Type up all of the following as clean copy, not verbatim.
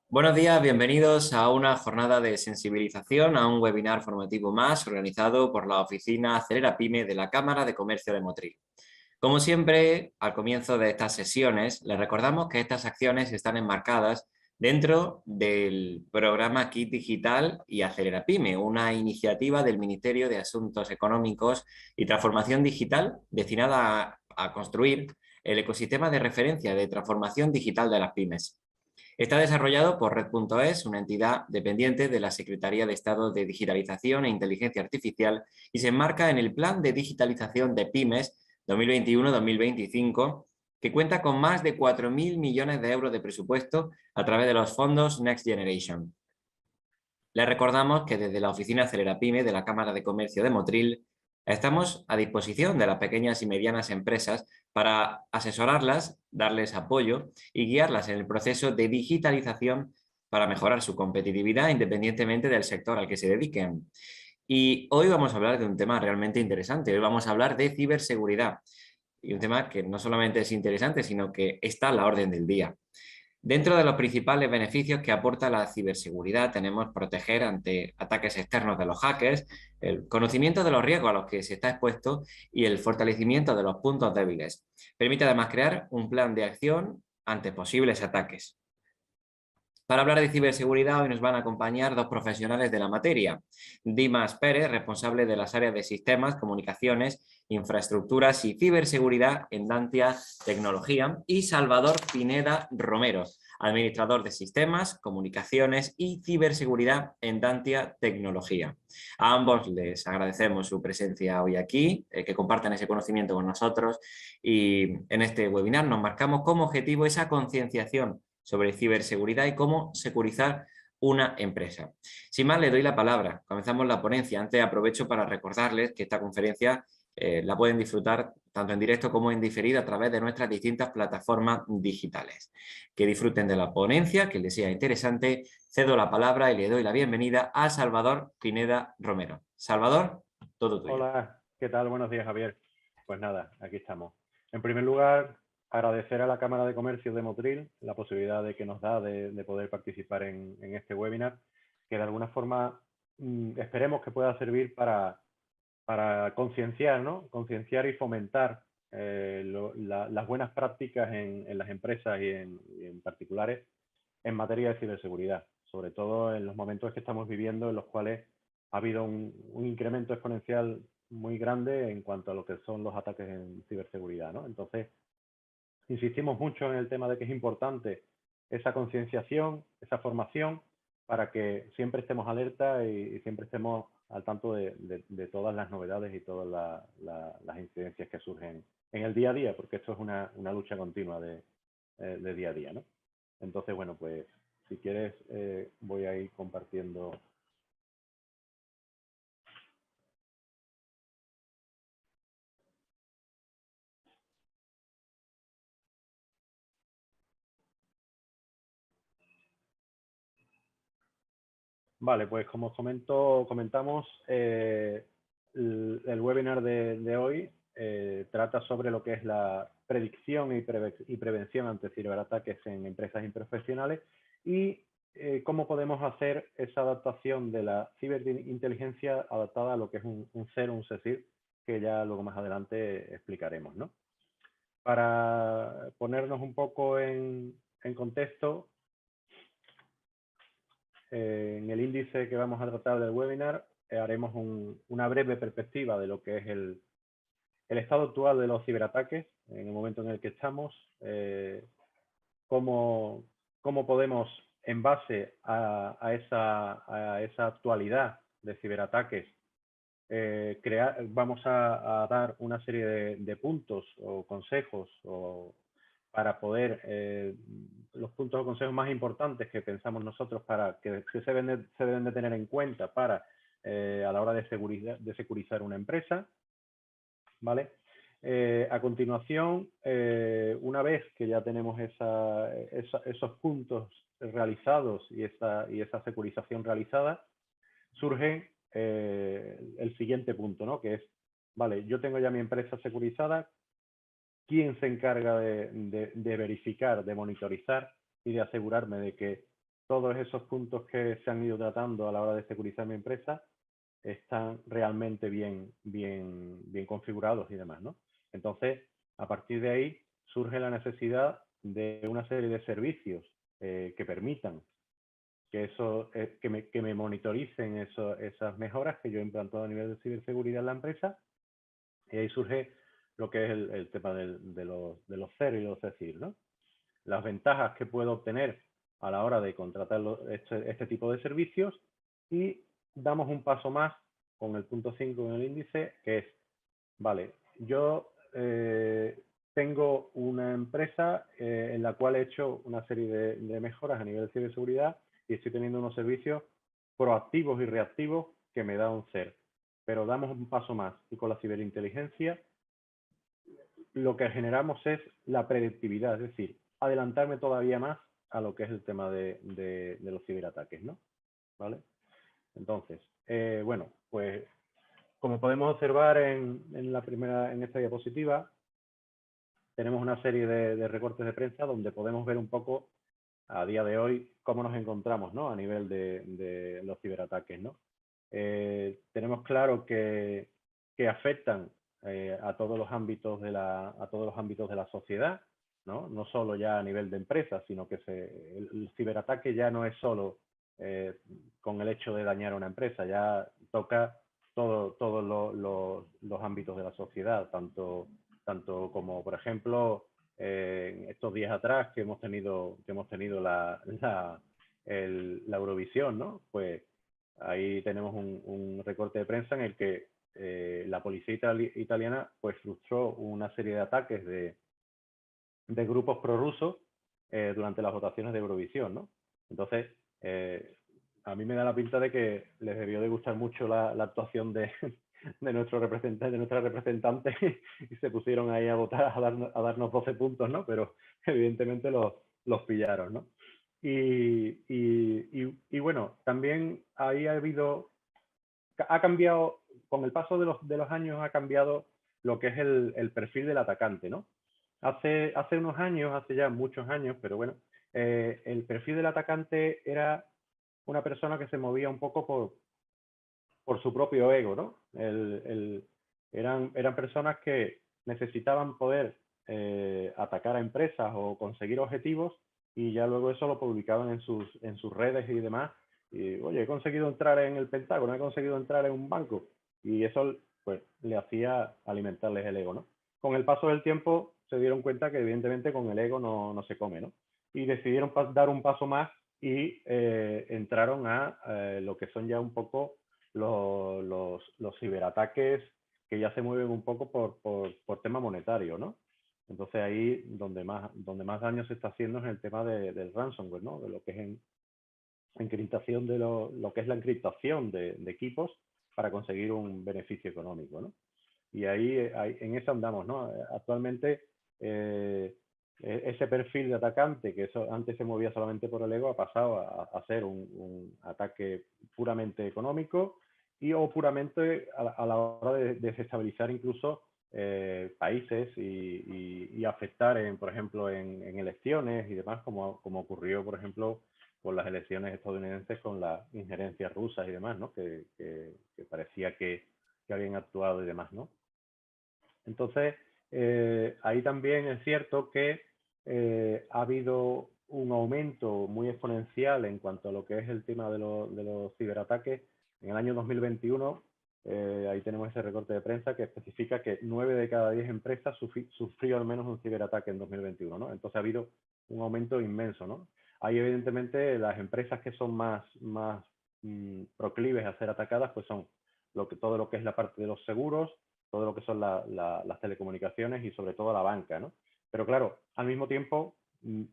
Buenos días, bienvenidos a una jornada de sensibilización, a un webinar formativo más organizado por la oficina Acelera Pyme de la Cámara de Comercio de Motril. Como siempre, al comienzo de estas sesiones, les recordamos que estas acciones están enmarcadas dentro del programa Kit Digital y Acelera Pyme, una iniciativa del Ministerio de Asuntos Económicos y Transformación Digital destinada a construir el ecosistema de referencia de transformación digital de las pymes. Está desarrollado por Red.es, una entidad dependiente de la Secretaría de Estado de Digitalización e Inteligencia Artificial, y se enmarca en el Plan de Digitalización de Pymes 2021-2025, que cuenta con más de 4.000 millones de euros de presupuesto a través de los fondos Next Generation. Les recordamos que desde la oficina Acelera Pyme de la Cámara de Comercio de Motril estamos a disposición de las pequeñas y medianas empresas para asesorarlas, darles apoyo y guiarlas en el proceso de digitalización para mejorar su competitividad independientemente del sector al que se dediquen. Y hoy vamos a hablar de un tema realmente interesante. Hoy vamos a hablar de ciberseguridad. Y un tema que no solamente es interesante, sino que está a la orden del día. Dentro de los principales beneficios que aporta la ciberseguridad tenemos proteger ante ataques externos de los hackers, el conocimiento de los riesgos a los que se está expuesto y el fortalecimiento de los puntos débiles. Permite además crear un plan de acción ante posibles ataques. Para hablar de ciberseguridad, hoy nos van a acompañar dos profesionales de la materia. Dimas Pérez, responsable de las áreas de sistemas, comunicaciones, infraestructuras y ciberseguridad en Dantia Tecnología, y Salvador Pineda Romero, administrador de sistemas, comunicaciones y ciberseguridad en Dantia Tecnología. A ambos les agradecemos su presencia hoy aquí, que compartan ese conocimiento con nosotros, y en este webinar nos marcamos como objetivo esa concienciación sobre ciberseguridad y cómo securizar una empresa. Sin más, le doy la palabra. Comenzamos la ponencia. Antes aprovecho para recordarles que esta conferencia la pueden disfrutar tanto en directo como en diferido a través de nuestras distintas plataformas digitales. Que disfruten de la ponencia, que les sea interesante. Cedo la palabra y le doy la bienvenida a Salvador Pineda Romero. Salvador, todo tuyo. Hola, ¿qué tal? Buenos días, Javier. Pues nada, aquí estamos. En primer lugar, agradecer a la Cámara de Comercio de Motril la posibilidad de que nos da de poder participar en este webinar, que de alguna forma esperemos que pueda servir para concienciar, ¿no? Concienciar y fomentar las buenas prácticas en las empresas y en particulares en materia de ciberseguridad, sobre todo en los momentos que estamos viviendo en los cuales ha habido un incremento exponencial muy grande en cuanto a lo que son los ataques en ciberseguridad, ¿no? Entonces, insistimos mucho en el tema de que es importante esa concienciación, esa formación, para que siempre estemos alerta y siempre estemos al tanto de todas las novedades y todas las incidencias que surgen en el día a día, porque esto es una lucha continua de día a día, ¿no? Entonces, bueno, pues si quieres voy a ir compartiendo. Vale, pues como comentamos, el webinar de hoy trata sobre lo que es la predicción y prevención ante ciberataques en empresas y profesionales y cómo podemos hacer esa adaptación de la ciberinteligencia adaptada a lo que es un CER, un CECIR, que ya luego más adelante explicaremos, ¿no? Para ponernos un poco en contexto, en el índice que vamos a tratar del webinar haremos una breve perspectiva de lo que es el estado actual de los ciberataques en el momento en el que estamos, cómo podemos, en base a esa actualidad de ciberataques, vamos a dar una serie de puntos o consejos para poder, los puntos o consejos más importantes que pensamos nosotros para que se deben de tener en cuenta para a la hora de securizar una empresa, ¿vale? A continuación, una vez que ya tenemos esos puntos realizados y esa securización realizada, surge el siguiente punto, ¿no? Que es, vale, yo tengo ya mi empresa securizada, ¿quién se encarga de verificar, de monitorizar y de asegurarme de que todos esos puntos que se han ido tratando a la hora de securizar mi empresa están realmente bien configurados y demás, ¿no? Entonces, a partir de ahí surge la necesidad de una serie de servicios que permitan que, que me monitoricen esas mejoras que yo he implantado a nivel de ciberseguridad en la empresa. Y ahí surge lo que es el tema de los CER y los CECIR, ¿no? Las ventajas que puedo obtener a la hora de contratar este tipo de servicios, y damos un paso más con el punto 5 en el índice, que es, vale, yo tengo una empresa en la cual he hecho una serie de mejoras a nivel de ciberseguridad y estoy teniendo unos servicios proactivos y reactivos que me da un CER. Pero damos un paso más y con la ciberinteligencia lo que generamos es la predictividad, es decir, adelantarme todavía más a lo que es el tema de los ciberataques, ¿no? ¿Vale? Entonces, bueno, pues como podemos observar en esta diapositiva, tenemos una serie de recortes de prensa donde podemos ver un poco a día de hoy cómo nos encontramos, ¿no? A nivel de los ciberataques, ¿no? Tenemos claro que afectan a todos los ámbitos de la sociedad, ¿no? No solo ya a nivel de empresas, sino que el ciberataque ya no es solo con el hecho de dañar a una empresa, ya toca todos los ámbitos de la sociedad, tanto como, por ejemplo, estos días atrás que hemos tenido la Eurovisión, ¿no? Pues ahí tenemos un recorte de prensa en el que la policía italiana pues frustró una serie de ataques de grupos prorrusos durante las votaciones de Eurovisión, ¿no? Entonces, a mí me da la pinta de que les debió de gustar mucho la actuación de nuestra representante y se pusieron ahí a votar, a darnos 12 puntos, ¿no? Pero evidentemente los pillaron, ¿no? Y bueno, también ahí ha cambiado, con el paso de los años ha cambiado lo que es el perfil del atacante, ¿no? Hace unos años, hace ya muchos años, pero bueno, el perfil del atacante era una persona que se movía un poco por su propio ego, ¿no? Eran personas que necesitaban poder atacar a empresas o conseguir objetivos y ya luego eso lo publicaban en sus redes y demás. Y, oye, he conseguido entrar en el Pentágono, he conseguido entrar en un banco. Y eso pues le hacía alimentarles el ego, ¿no? Con el paso del tiempo se dieron cuenta que evidentemente con el ego no se come, ¿no? Y decidieron dar un paso más y entraron a lo que son ya un poco los ciberataques que ya se mueven un poco por tema monetario, ¿no? Entonces ahí donde más daño se está haciendo es el tema del ransomware, ¿no? De lo que es encriptación de lo que es la encriptación de equipos para conseguir un beneficio económico, ¿no? Y ahí en eso andamos, ¿no? Actualmente ese perfil de atacante que antes se movía solamente por el ego ha pasado a ser un ataque puramente económico o puramente a la hora de desestabilizar incluso países y afectar, por ejemplo, en elecciones y demás, como ocurrió, por ejemplo, con las elecciones estadounidenses, con las injerencias rusas y demás, ¿no? Que parecía que habían actuado y demás, ¿no? Entonces, ahí también es cierto que ha habido un aumento muy exponencial en cuanto a lo que es el tema de los ciberataques. En el año 2021, ahí tenemos ese recorte de prensa que especifica que 9 de cada 10 empresas sufrió al menos un ciberataque en 2021, ¿no? Entonces ha habido un aumento inmenso, ¿no? Ahí evidentemente las empresas que son más proclives a ser atacadas, pues son todo lo que es la parte de los seguros, todo lo que son las telecomunicaciones y sobre todo la banca, ¿no? Pero claro, al mismo tiempo,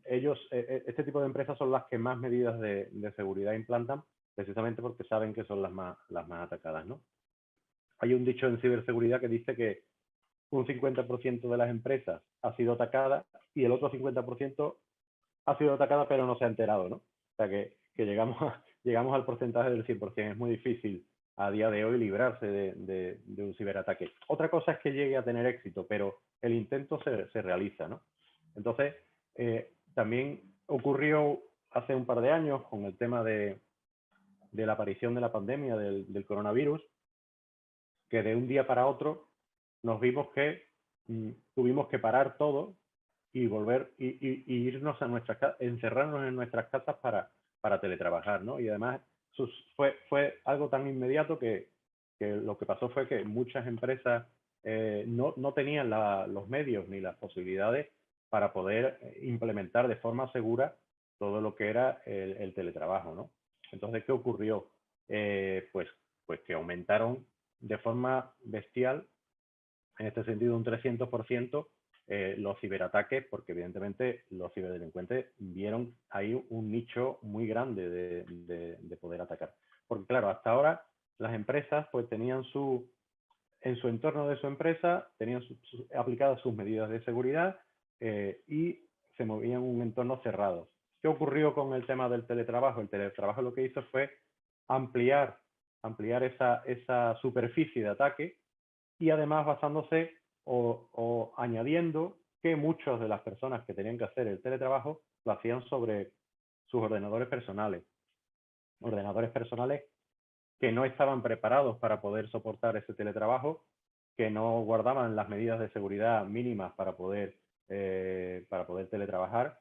este tipo de empresas son las que más medidas de seguridad implantan, precisamente porque saben que son las más atacadas, ¿no? Hay un dicho en ciberseguridad que dice que un 50% de las empresas ha sido atacada y el otro 50% ha sido atacada pero no se ha enterado, ¿no? O sea que llegamos al porcentaje del 100%. Es muy difícil a día de hoy librarse de un ciberataque. Otra cosa es que llegue a tener éxito, pero el intento se realiza, ¿no? Entonces, también ocurrió hace un par de años, con el tema de la aparición de la pandemia del coronavirus, que de un día para otro nos vimos que tuvimos que parar todo y volver y irnos a encerrarnos en nuestras casas para teletrabajar, ¿no? Y además fue algo tan inmediato que lo que pasó fue que muchas empresas no tenían los medios ni las posibilidades para poder implementar de forma segura todo lo que era el teletrabajo, ¿no? Entonces, ¿qué ocurrió? Pues que aumentaron de forma bestial, en este sentido un 300%, los ciberataques, porque evidentemente los ciberdelincuentes vieron ahí un nicho muy grande de poder atacar. Porque claro, hasta ahora las empresas pues tenían en su entorno de su empresa, tenían aplicadas sus medidas de seguridad y se movían en un entorno cerrado. ¿Qué ocurrió con el tema del teletrabajo? El teletrabajo lo que hizo fue ampliar esa superficie de ataque y además basándose o añadiendo que muchas de las personas que tenían que hacer el teletrabajo lo hacían sobre sus ordenadores personales que no estaban preparados para poder soportar ese teletrabajo, que no guardaban las medidas de seguridad mínimas para poder teletrabajar,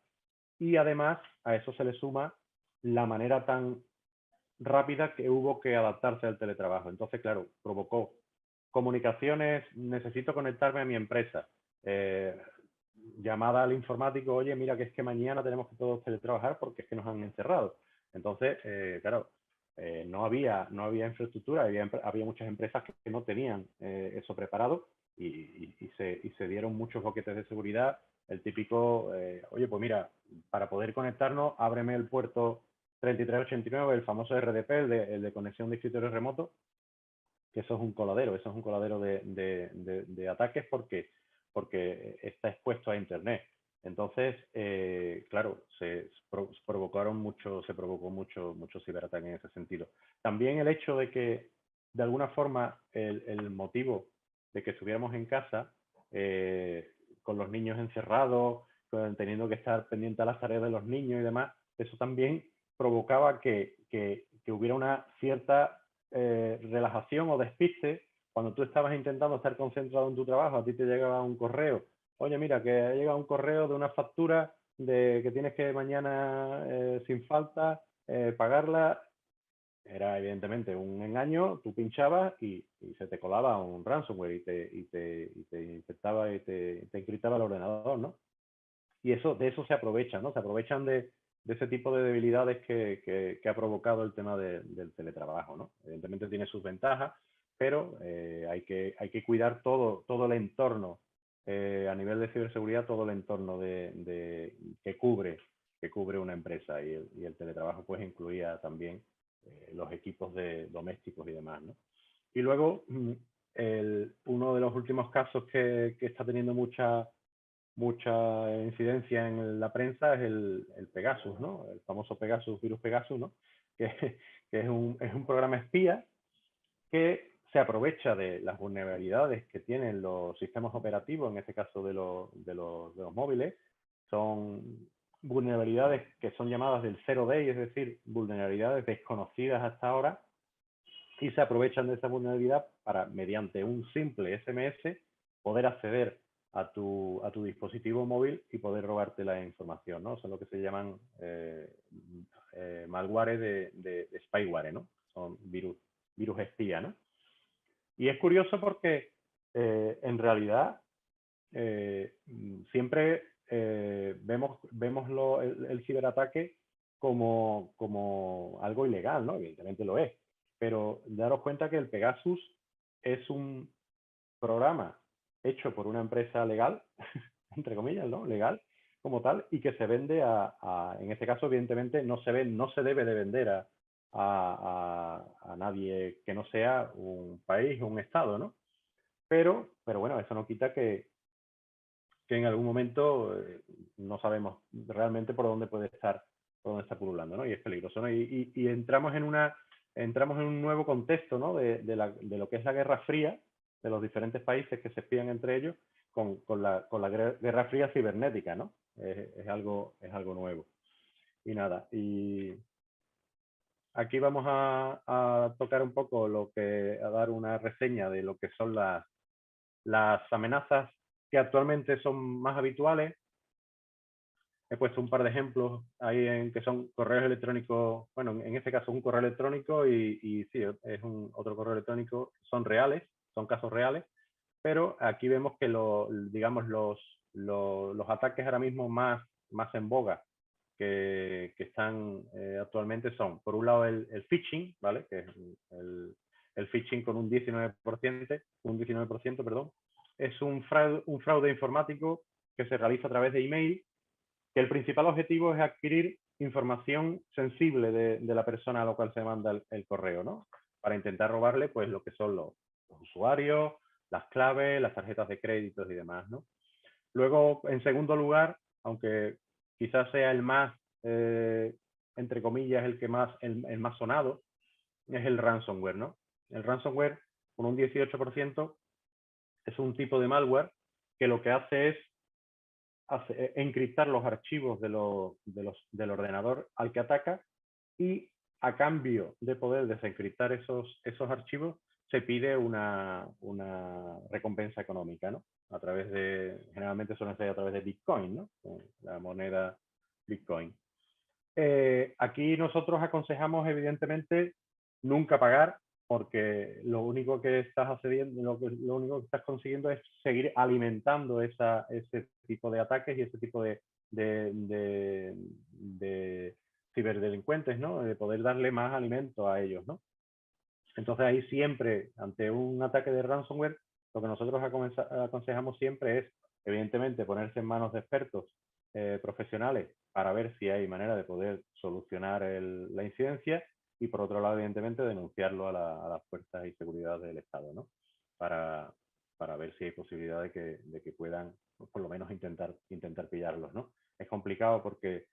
y además a eso se le suma la manera tan rápida que hubo que adaptarse al teletrabajo. Entonces, claro, provocó comunicaciones, necesito conectarme a mi empresa, llamada al informático, oye, mira que es que mañana tenemos que todos teletrabajar porque es que nos han encerrado. Entonces, claro, no había infraestructura, había muchas empresas que no tenían eso preparado y se dieron muchos boquetes de seguridad. El típico, oye, pues mira, para poder conectarnos, ábreme el puerto 3389, el famoso RDP, el de conexión de escritorio remoto, que eso es un coladero de ataques porque está expuesto a Internet. Entonces, claro, se provocó mucho ciberataque en ese sentido. También el hecho de que, de alguna forma, el motivo de que estuviéramos en casa, con los niños encerrados, teniendo que estar pendiente a las tareas de los niños y demás, eso también provocaba que hubiera una cierta relajación o despiste. Cuando tú estabas intentando estar concentrado en tu trabajo, a ti te llegaba un correo, oye, mira, que ha llegado un correo de una factura que tienes que mañana sin falta pagarla. Era evidentemente un engaño, tú pinchabas y se te colaba un ransomware y te infectaba y te encriptaba el ordenador, ¿no? Y de eso se aprovechan, ¿no? Se aprovechan de ese tipo de debilidades que ha provocado el tema del teletrabajo, ¿no? Evidentemente tiene sus ventajas, pero hay que cuidar todo el entorno, a nivel de ciberseguridad, todo el entorno que cubre una empresa, y el teletrabajo pues incluía también los equipos domésticos y demás, ¿no? Y luego, uno de los últimos casos que está teniendo mucha incidencia en la prensa es el Pegasus, ¿no? El famoso virus Pegasus, ¿no? Que es un programa espía que se aprovecha de las vulnerabilidades que tienen los sistemas operativos, en este caso de los móviles. Son vulnerabilidades que son llamadas del 0-day, es decir, vulnerabilidades desconocidas hasta ahora, y se aprovechan de esa vulnerabilidad para, mediante un simple SMS, poder acceder a tu dispositivo móvil y poder robarte la información, ¿no? Son lo que se llaman malware de spyware, ¿no? Son virus espía, ¿no? Y es curioso porque en realidad siempre vemos el ciberataque como algo ilegal, ¿no? Evidentemente lo es, pero daros cuenta que el Pegasus es un programa hecho por una empresa legal, entre comillas, ¿no? Legal como tal, y que se vende en este caso, evidentemente, no se debe de vender a nadie que no sea un país o un estado, ¿no? Pero bueno, eso no quita que en algún momento no sabemos realmente por dónde puede estar pululando, ¿no? Y es peligroso, ¿no? Y entramos en un nuevo contexto, ¿no? De lo que es la Guerra Fría, de los diferentes países que se espían entre ellos, con la Guerra Fría cibernética, ¿no? Es algo nuevo. Y nada, y aquí vamos a tocar un poco a dar una reseña de lo que son las amenazas que actualmente son más habituales. He puesto un par de ejemplos ahí en que son correos electrónicos, bueno, en este caso un correo electrónico y sí, es otro correo electrónico, son reales, son casos reales, pero aquí vemos que digamos los ataques ahora mismo más en boga que están actualmente son, por un lado, el phishing, ¿vale? Que es el phishing con un 19%, perdón. Es un fraude informático que se realiza a través de email, que el principal objetivo es adquirir información sensible de la persona a la cual se manda el correo, ¿no? Para intentar robarle, pues, lo que son los usuarios, las claves, las tarjetas de créditos y demás, ¿no? Luego, en segundo lugar, aunque quizás sea el más, entre comillas, el más sonado, es el ransomware, ¿no? El ransomware, con un 18%, es un tipo de malware que lo que hace es encriptar los archivos del ordenador al que ataca, y a cambio de poder desencriptar esos archivos se pide una recompensa económica, ¿no? A través generalmente suelen ser a través de Bitcoin, ¿no? La moneda Bitcoin. Aquí nosotros aconsejamos, evidentemente, nunca pagar, porque lo único que estás accediendo, lo único que estás consiguiendo es seguir alimentando ese tipo de ataques y ese tipo de ciberdelincuentes, ¿no? De poder darle más alimento a ellos, ¿no? Entonces ahí siempre, ante un ataque de ransomware, lo que nosotros aconsejamos siempre es, evidentemente, ponerse en manos de expertos profesionales para ver si hay manera de poder solucionar la incidencia, y por otro lado, evidentemente, denunciarlo a las fuerzas de seguridad del Estado, ¿no? Para ver si hay posibilidad de que puedan, por lo menos, intentar pillarlos, ¿no? Es complicado porque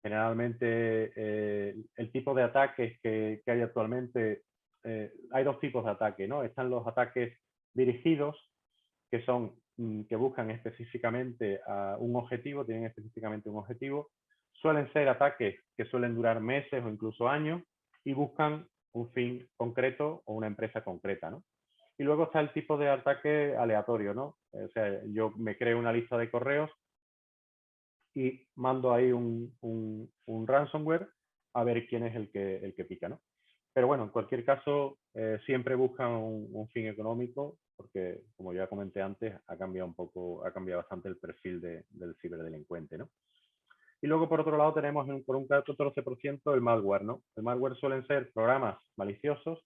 generalmente el tipo de ataques que hay actualmente, hay dos tipos de ataques, ¿no? Están los ataques dirigidos, que son que buscan específicamente a un objetivo, tienen específicamente un objetivo. Suelen ser ataques que suelen durar meses o incluso años y buscan un fin concreto o una empresa concreta, ¿no? Y luego está el tipo de ataque aleatorio, ¿no? O sea, yo me creo una lista de correos y mando ahí un ransomware a ver quién es el que pica, ¿no? Pero bueno, en cualquier caso, siempre buscan un fin económico, porque, como ya comenté antes, ha cambiado bastante el perfil del ciberdelincuente, ¿no? Y luego, por otro lado, tenemos por un 14% el malware, ¿no? El malware suelen ser programas maliciosos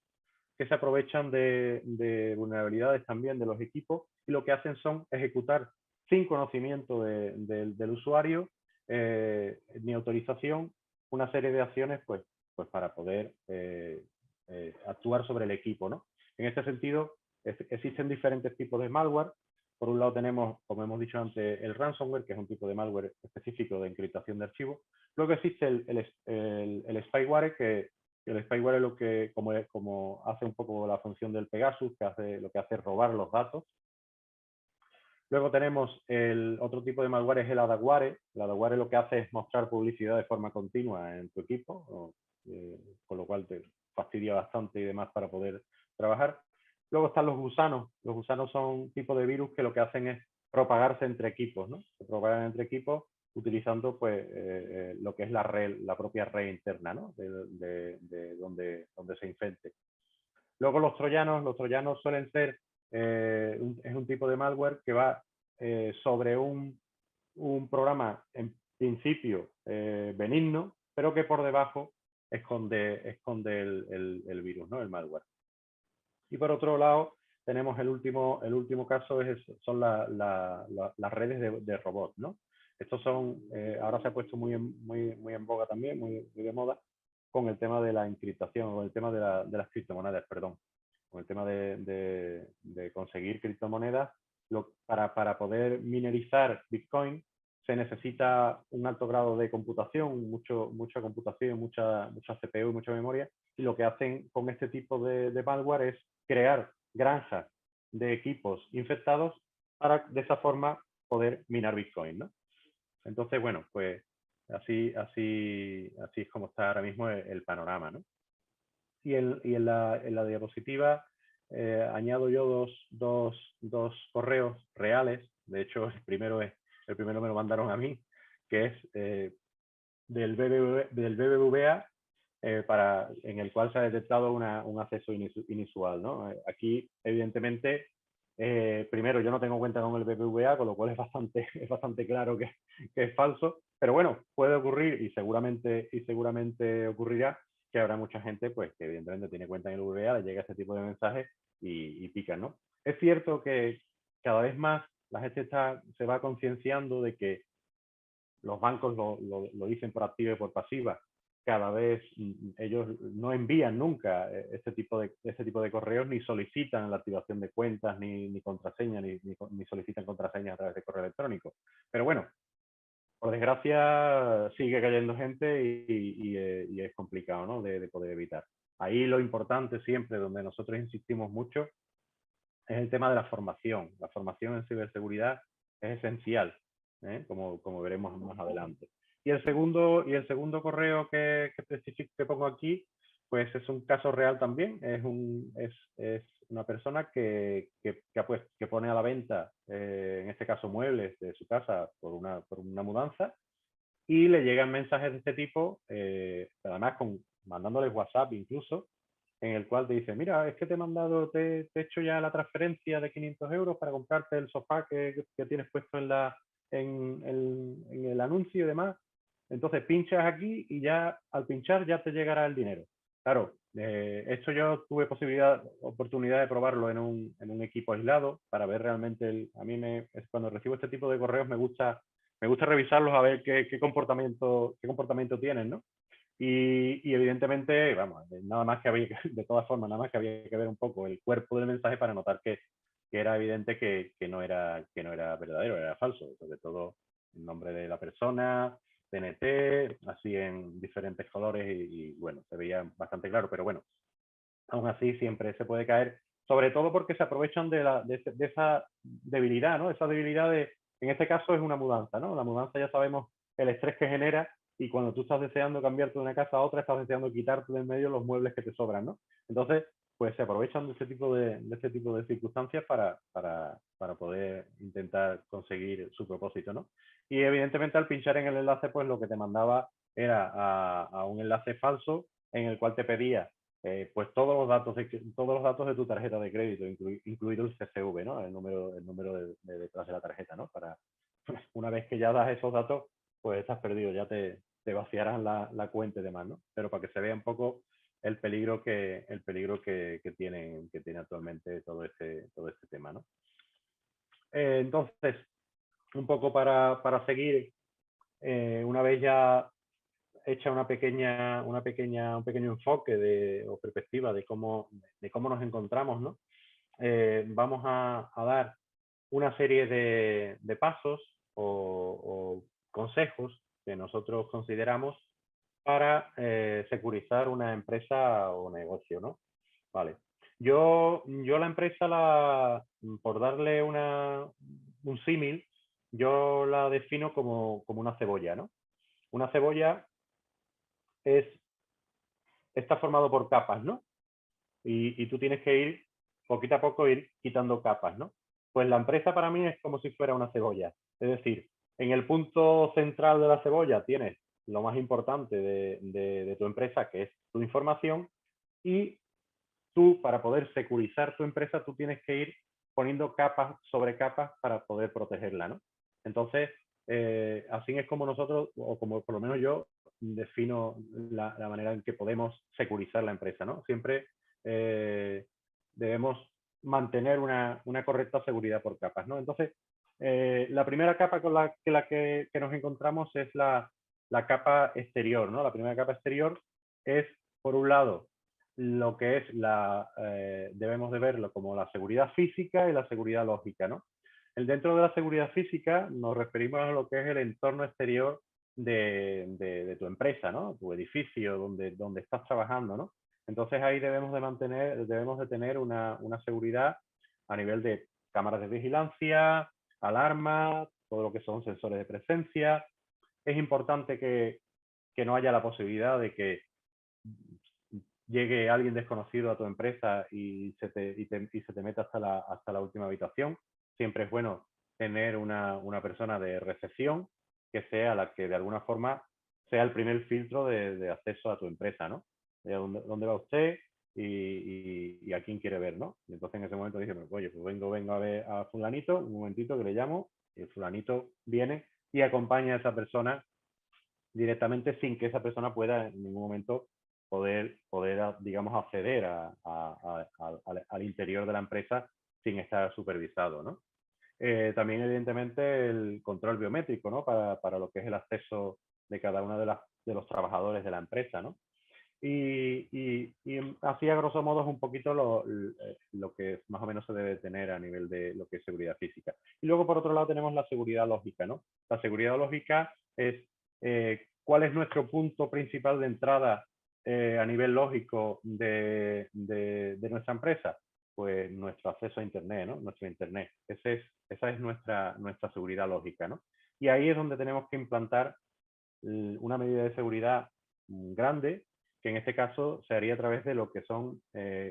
que se aprovechan de vulnerabilidades también de los equipos, y lo que hacen son ejecutar sin conocimiento del usuario, ni autorización, una serie de acciones pues para poder actuar sobre el equipo, ¿no? En este sentido, existen diferentes tipos de malware. Por un lado tenemos, como hemos dicho antes, el ransomware, que es un tipo de malware específico de encriptación de archivos. Luego existe el spyware, que el spyware es lo que, como hace un poco la función del Pegasus, lo que hace es robar los datos. Luego tenemos el otro tipo de malware, es el adware. El adware lo que hace es mostrar publicidad de forma continua en tu equipo, con lo cual te fastidia bastante y demás para poder trabajar. Luego están los gusanos. Los gusanos son un tipo de virus que lo que hacen es propagarse entre equipos, ¿no? Se propagan entre equipos utilizando pues lo que es la propia red interna, ¿no? de donde se infecte. Luego los troyanos suelen ser, es un tipo de malware que va sobre un programa en principio benigno, pero que por debajo esconde el virus, ¿no? El malware. Y por otro lado, tenemos el último caso, son las redes de robots, ¿no? Estos son, ahora se ha puesto muy en boga también, muy de moda, con el tema de la encriptación, con el tema de las criptomonedas, perdón. Con el tema de conseguir criptomonedas, para poder minerizar Bitcoin se necesita un alto grado de computación, mucha computación, mucha CPU y mucha memoria, y lo que hacen con este tipo de malware es crear granjas de equipos infectados para de esa forma poder minar Bitcoin, ¿no? Entonces, bueno, pues así es como está ahora mismo el panorama, ¿no? Y en la diapositiva añado yo dos correos reales. De hecho, el primero me lo mandaron a mí, que es del BBVA, en el cual se ha detectado un acceso inusual, ¿no? Aquí, evidentemente, primero, yo no tengo cuenta con el BBVA, con lo cual es bastante claro que es falso, pero bueno, puede ocurrir y seguramente ocurrirá que habrá mucha gente pues, que evidentemente tiene cuenta en el BBVA, le llega este tipo de mensajes y pican, ¿no? Es cierto que cada vez más la gente se va concienciando de que los bancos lo dicen por activa y por pasiva, cada vez ellos no envían nunca este tipo de correos, ni solicitan la activación de cuentas, ni contraseñas, ni solicitan contraseñas a través de correo electrónico. Pero bueno, por desgracia sigue cayendo gente y es complicado, ¿no? de poder evitar. Ahí lo importante siempre, donde nosotros insistimos mucho, es el tema de la formación. La formación en ciberseguridad es esencial, como veremos más adelante. Y el segundo correo que pongo aquí, pues es un caso real también. Es una persona que pone a la venta, en este caso muebles de su casa por una mudanza, y le llegan mensajes de este tipo, además mandándoles WhatsApp incluso, en el cual te dice, mira, es que te he hecho ya la transferencia de 500 euros para comprarte el sofá que tienes puesto en el anuncio y demás. Entonces pinchas aquí y ya al pinchar ya te llegará el dinero. Claro, esto yo tuve oportunidad de probarlo en un equipo aislado para ver realmente, cuando recibo este tipo de correos me gusta revisarlos a ver qué comportamiento tienen, ¿no? Y evidentemente, vamos, nada más que de todas formas, nada más que había que ver un poco el cuerpo del mensaje para notar que era evidente que no era verdadero, era falso. Sobre todo el nombre de la persona, TNT, así en diferentes colores bueno, se veía bastante claro, pero bueno, aún así siempre se puede caer, sobre todo porque se aprovechan de esa debilidad, ¿no? Esa debilidad en este caso es una mudanza, ¿no? La mudanza ya sabemos el estrés que genera y cuando tú estás deseando cambiarte de una casa a otra, estás deseando quitarte de en medio los muebles que te sobran, ¿no? Entonces, pues se aprovechan de este tipo de circunstancias para poder intentar conseguir su propósito, ¿no? Y evidentemente al pinchar en el enlace, pues lo que te mandaba era a un enlace falso en el cual te pedía pues todos los datos de tu tarjeta de crédito, incluido el CSV, ¿no? El número de detrás de la tarjeta, ¿no? Una vez que ya das esos datos, pues estás perdido, ya te vaciarán la cuenta y demás, ¿no? Pero para que se vea un poco el peligro que tiene actualmente todo este tema, ¿no? Entonces, un poco para seguir, una vez ya hecha un pequeño enfoque o perspectiva de cómo nos encontramos, ¿no? Vamos a dar una serie de pasos o consejos que nosotros consideramos para securizar una empresa o negocio, ¿no? Vale. Yo la empresa, por darle un símil, yo la defino como una cebolla, ¿no? Una cebolla está formado por capas, ¿no? Y tú tienes que ir, poquito a poco, ir quitando capas, ¿no? Pues la empresa para mí es como si fuera una cebolla. Es decir, en el punto central de la cebolla tienes lo más importante de tu empresa, que es tu información, y tú, para poder securizar tu empresa, tú tienes que ir poniendo capas sobre capas para poder protegerla, ¿no? Entonces, así es como nosotros, o como por lo menos yo, defino la manera en que podemos securizar la empresa, ¿no? Siempre debemos mantener una correcta seguridad por capas, ¿no? Entonces, la primera capa con la que nos encontramos es la capa exterior, ¿no? La primera capa exterior es, por un lado, lo que es debemos de verlo como la seguridad física y la seguridad lógica, ¿no? Dentro de la seguridad física nos referimos a lo que es el entorno exterior de tu empresa, ¿no? Tu edificio, donde estás trabajando, ¿no? Entonces ahí debemos de tener una seguridad a nivel de cámaras de vigilancia, alarma, todo lo que son sensores de presencia, es importante que no haya la posibilidad de que llegue alguien desconocido a tu empresa y se te meta hasta la última habitación. Siempre es bueno tener una persona de recepción que sea la que de alguna forma sea el primer filtro de acceso a tu empresa, ¿no? De dónde va usted y a quién quiere ver, ¿no? Y entonces en ese momento dice, oye, pues vengo a ver a fulanito, un momentito que le llamo, y el fulanito viene y acompaña a esa persona directamente sin que esa persona pueda en ningún momento poder digamos, acceder al interior de la empresa sin estar supervisado, ¿no? También, evidentemente, el control biométrico, ¿no? Para lo que es el acceso de cada uno de los trabajadores de la empresa, ¿no? Y así, a grosso modo, es un poquito lo que más o menos se debe tener a nivel de lo que es seguridad física. Y luego, por otro lado, tenemos la seguridad lógica, ¿no? La seguridad lógica es cuál es nuestro punto principal de entrada a nivel lógico de nuestra empresa. Pues nuestro acceso a Internet, ¿no? Nuestro Internet. Esa es nuestra seguridad lógica, ¿no? Y ahí es donde tenemos que implantar una medida de seguridad grande, que en este caso se haría a través de lo que son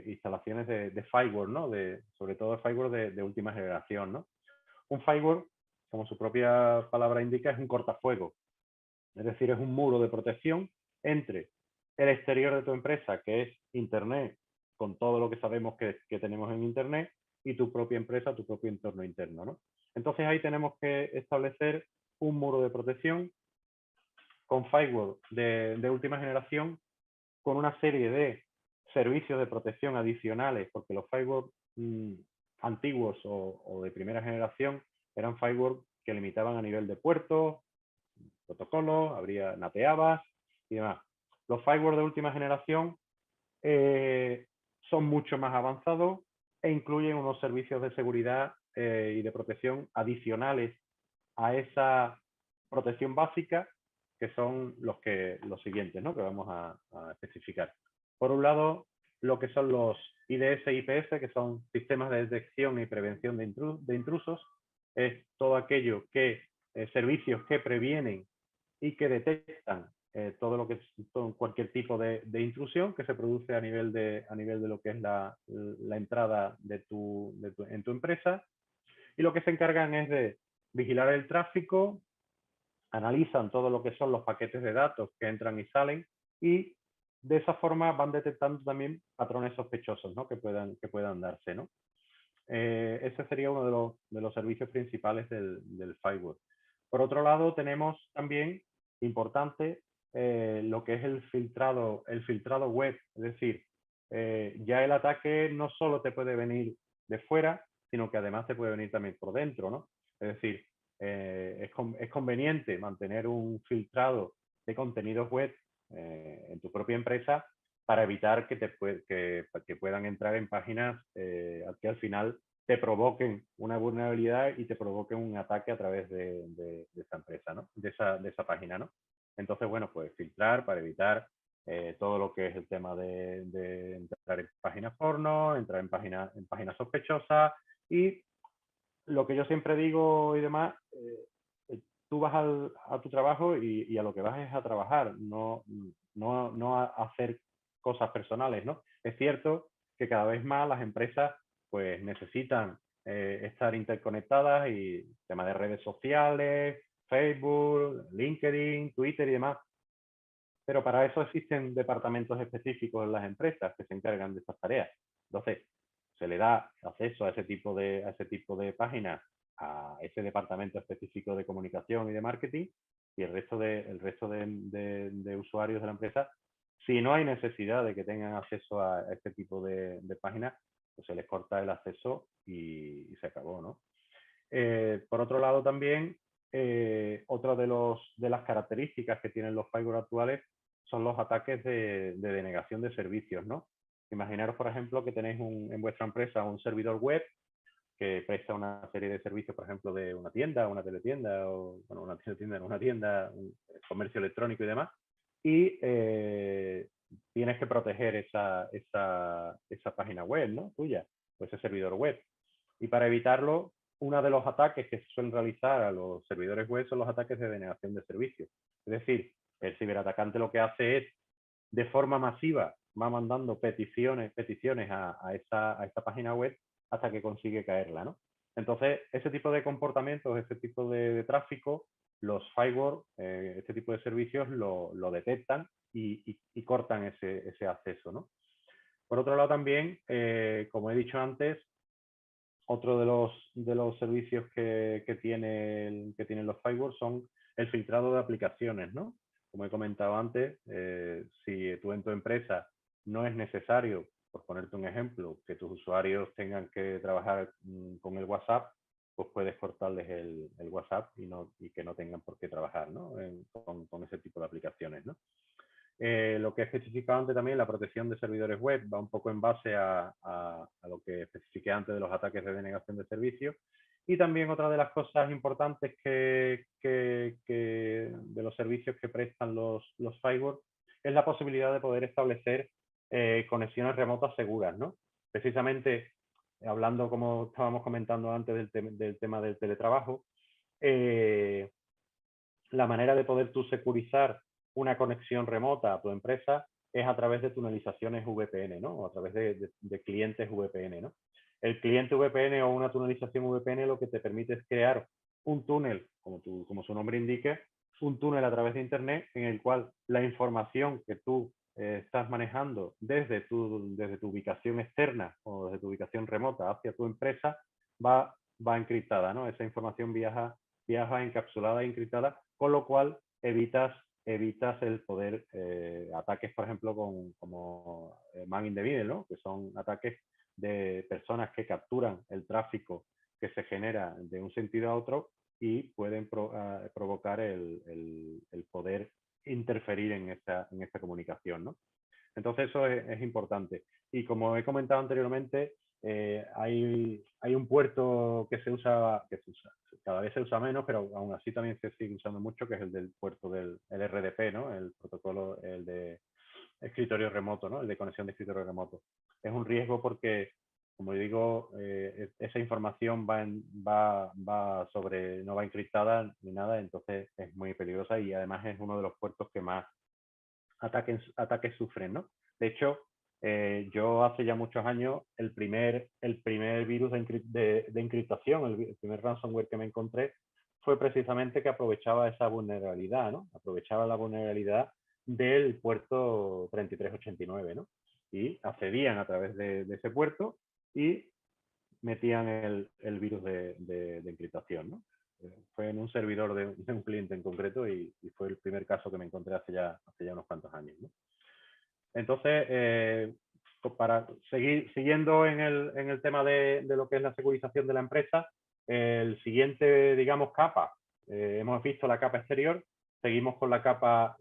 instalaciones de firewall, ¿no? Sobre todo firewall de última generación, ¿no? Un firewall, como su propia palabra indica, es un cortafuego. Es decir, es un muro de protección entre el exterior de tu empresa, que es Internet, con todo lo que sabemos que tenemos en Internet, y tu propia empresa, tu propio entorno interno, ¿no? Entonces ahí tenemos que establecer un muro de protección con firewall de última generación, con una serie de servicios de protección adicionales, porque los firewall antiguos o de primera generación eran firewall que limitaban a nivel de puertos, protocolos, nateabas y demás. Los firewall de última generación son mucho más avanzados e incluyen unos servicios de seguridad y de protección adicionales a esa protección básica, que son los siguientes, ¿no? Que vamos a especificar. Por un lado, lo que son los IDS e IPS, que son sistemas de detección y prevención de intrusos, es todo aquello servicios que previenen y que detectan todo lo que es cualquier tipo de intrusión que se produce a nivel de lo que es la entrada en tu empresa, y lo que se encargan es de vigilar el tráfico, analizan todo lo que son los paquetes de datos que entran y salen, y de esa forma van detectando también patrones sospechosos, ¿no? que puedan darse, ¿no? Ese sería uno de los servicios principales del firewall. Por otro lado, tenemos también, importante, lo que es el filtrado web. Es decir, ya el ataque no solo te puede venir de fuera, sino que además te puede venir también por dentro, ¿no? Es decir, es conveniente mantener un filtrado de contenidos web en tu propia empresa, para evitar que puedan entrar en páginas que al final te provoquen una vulnerabilidad y te provoquen un ataque a través de esa empresa, ¿no? De esa página, ¿no? Entonces, bueno, pues filtrar para evitar todo lo que es el tema de entrar en páginas porno, entrar en páginas sospechosas, y lo que yo siempre digo y demás, tú vas a tu trabajo y a lo que vas es a trabajar, no a hacer cosas personales, ¿no? Es cierto que cada vez más las empresas pues necesitan estar interconectadas, y tema de redes sociales, Facebook, LinkedIn, Twitter y demás, pero para eso existen departamentos específicos en las empresas que se encargan de estas tareas. Entonces, se le da acceso a ese tipo de páginas a ese departamento específico de comunicación y de marketing, y el resto de usuarios de la empresa, si no hay necesidad de que tengan acceso a este tipo de páginas, pues se les corta el acceso y se acabó, ¿no? Por otro lado, también, otra de las características que tienen los firewall actuales son los ataques de denegación de servicios, ¿no? Imaginaros, por ejemplo, que tenéis en vuestra empresa un servidor web que presta una serie de servicios, por ejemplo, de una tienda, una teletienda, o bueno, una tienda, un comercio electrónico y demás, y tienes que proteger esa página web, ¿no? Tuya, o ese servidor web. Y para evitarlo, uno de los ataques que se suelen realizar a los servidores web son los ataques de denegación de servicios. Es decir, el ciberatacante lo que hace es, de forma masiva, va mandando peticiones a esta página web hasta que consigue caerla, ¿no? Entonces, ese tipo de comportamientos, ese tipo de tráfico, los firewall, este tipo de servicios lo detectan y cortan ese acceso, ¿no? Por otro lado también, como he dicho antes, otro de los servicios que tienen los firewalls son el filtrado de aplicaciones, ¿no? Como he comentado antes, si tú en tu empresa no es necesario, por ponerte un ejemplo, que tus usuarios tengan que trabajar con el WhatsApp, pues puedes cortarles el WhatsApp y que no tengan por qué trabajar, ¿no? Con ese tipo de aplicaciones, ¿no? Lo que he especificado antes también, la protección de servidores web, va un poco en base a lo que especifiqué antes de los ataques de denegación de servicio. Y también otra de las cosas importantes de los servicios que prestan los firewalls es la posibilidad de poder establecer conexiones remotas seguras, ¿no? Precisamente, hablando como estábamos comentando antes del tema del teletrabajo, la manera de poder tú securizar una conexión remota a tu empresa es a través de tunelizaciones VPN, ¿no? O a través de clientes VPN, ¿no? El cliente VPN o una tunelización VPN lo que te permite es crear un túnel, como su nombre indique, un túnel a través de Internet en el cual la información que tú estás manejando desde tu ubicación externa o desde tu ubicación remota hacia tu empresa va encriptada, ¿no? Esa información viaja encapsulada e encriptada, con lo cual evitas el poder ataques, por ejemplo, como man in the middle, ¿no? Que son ataques de personas que capturan el tráfico que se genera de un sentido a otro y pueden provocar el poder interferir en esta comunicación, ¿no? Entonces eso es importante. Y como he comentado anteriormente, hay un puerto que se usa, cada vez se usa menos, pero aún así también se sigue usando mucho, que es el del puerto del RDP, ¿no? El protocolo, el de escritorio remoto, ¿no? El de conexión de escritorio remoto. Es un riesgo porque, como digo, esa información no va encriptada ni nada, entonces es muy peligrosa y además es uno de los puertos que más ataques sufren, ¿no? De hecho, yo hace ya muchos años, el primer virus de encriptación, el primer ransomware que me encontré, fue precisamente que aprovechaba esa vulnerabilidad, ¿no? Aprovechaba la vulnerabilidad del puerto 3389, ¿no? Y accedían a través de ese puerto y metían el virus de encriptación, ¿no? Fue en un servidor de un cliente en concreto y fue el primer caso que me encontré hace ya unos cuantos años, ¿no? Entonces, para siguiendo en el tema de lo que es la securización de la empresa, el siguiente, digamos, capa, hemos visto la capa exterior, seguimos con la capa,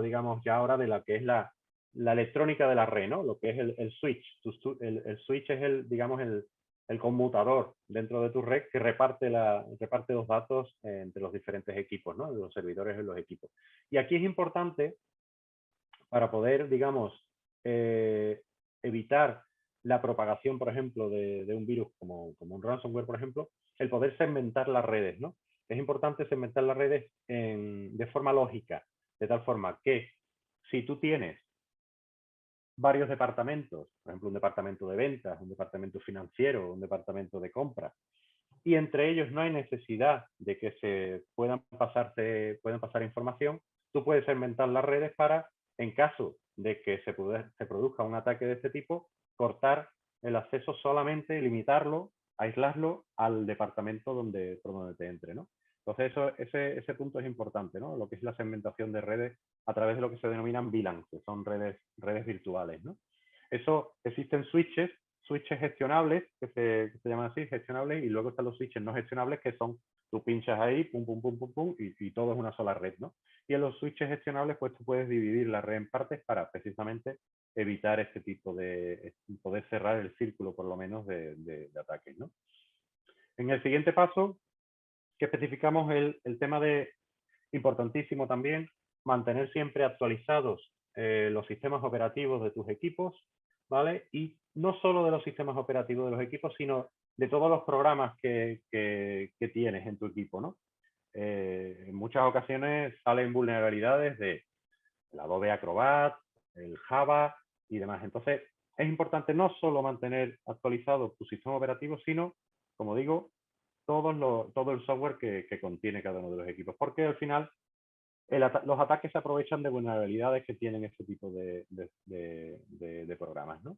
digamos, ya ahora de la que es la electrónica de la red, ¿no? Lo que es el switch. El switch es digamos, el conmutador dentro de tu red que reparte los datos entre los diferentes equipos, ¿no? Los servidores y los equipos. Y aquí es importante, para poder, digamos, evitar la propagación, por ejemplo, de un virus como un ransomware, por ejemplo, el poder segmentar las redes, ¿no? Es importante segmentar las redes de forma lógica, de tal forma que si tú tienes varios departamentos, por ejemplo, un departamento de ventas, un departamento financiero, un departamento de compras, y entre ellos no hay necesidad de que se puedan pasar información, tú puedes segmentar las redes para, en caso de que se produzca un ataque de este tipo, cortar el acceso solamente, limitarlo, aislarlo al departamento por donde te entre, ¿no? Entonces ese punto es importante, ¿no? Lo que es la segmentación de redes a través de lo que se denominan VLANs, que son redes virtuales, ¿no? Eso, existen switches gestionables, que se llaman así, gestionables, y luego están los switches no gestionables, que son, tú pinchas ahí, pum, pum, pum, pum, pum, y todo es una sola red, ¿no? Y en los switches gestionables, pues tú puedes dividir la red en partes para precisamente evitar este tipo poder cerrar el círculo, por lo menos, de ataques, ¿no? En el siguiente paso, que especificamos el tema importantísimo también, mantener siempre actualizados los sistemas operativos de tus equipos, ¿vale? Y no solo de los sistemas operativos de los equipos, sino de todos los programas que tienes en tu equipo, ¿no? En muchas ocasiones salen vulnerabilidades de el Adobe Acrobat, el Java y demás. Entonces, es importante no solo mantener actualizado tu sistema operativo, sino, como digo, todo el software que contiene cada uno de los equipos, porque al final los ataques se aprovechan de vulnerabilidades que tienen este tipo de programas, ¿no?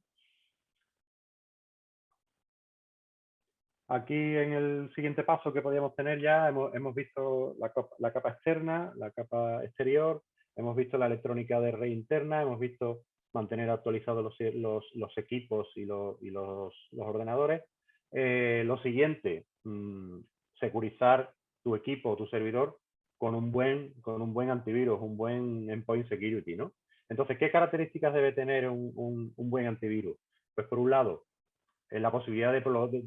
Aquí en el siguiente paso que podríamos tener ya hemos visto la capa externa, la capa exterior, hemos visto la electrónica de red interna, hemos visto mantener actualizados los equipos y los ordenadores. Lo siguiente, securizar tu equipo o tu servidor con un buen antivirus, un buen endpoint security, ¿no? Entonces, ¿qué características debe tener un buen antivirus? Pues por un lado, la posibilidad de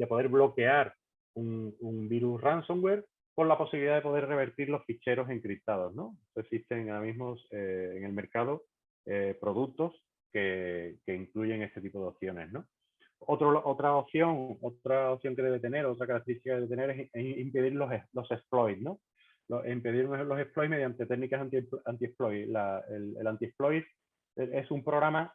poder bloquear un virus ransomware con la posibilidad de poder revertir los ficheros encriptados, ¿no? Existen ahora mismo en el mercado productos que incluyen este tipo de opciones, ¿no? Otra opción que debe tener, otra característica que debe tener es impedir los exploits, ¿no? Impedir los exploits mediante técnicas anti-exploit. El anti-exploit es un programa,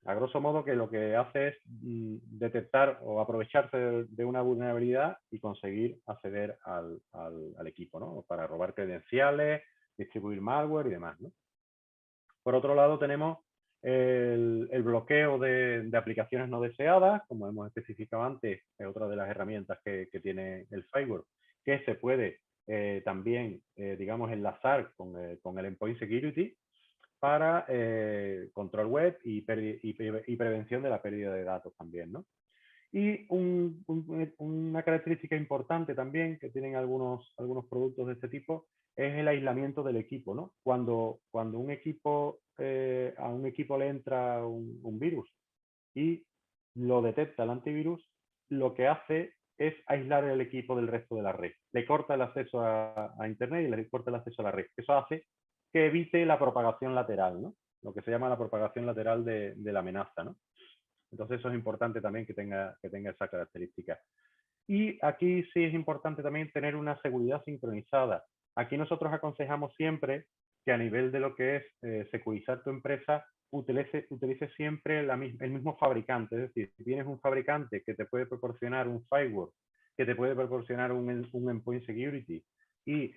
a grosso modo, que lo que hace es detectar o aprovecharse de una vulnerabilidad y conseguir acceder al equipo, ¿no? Para robar credenciales, distribuir malware y demás, ¿no? Por otro lado, tenemos el bloqueo de aplicaciones no deseadas, como hemos especificado antes, es otra de las herramientas que tiene el firewall, que se puede también, digamos, enlazar con el endpoint security para control web y prevención de la pérdida de datos también, ¿no? Y una característica importante también que tienen algunos productos de este tipo es el aislamiento del equipo, ¿no? Cuando a un equipo le entra un virus y lo detecta el antivirus, lo que hace es aislar el equipo del resto de la red. Le corta el acceso a Internet y le corta el acceso a la red. Eso hace que evite la propagación lateral, ¿no? Lo que se llama la propagación lateral de la amenaza, ¿no? Entonces eso es importante también que tenga esa característica. Y aquí sí es importante también tener una seguridad sincronizada. Aquí nosotros aconsejamos siempre que a nivel de lo que es securizar tu empresa, utilice siempre el mismo fabricante. Es decir, si tienes un fabricante que te puede proporcionar un firewall, que te puede proporcionar un endpoint security y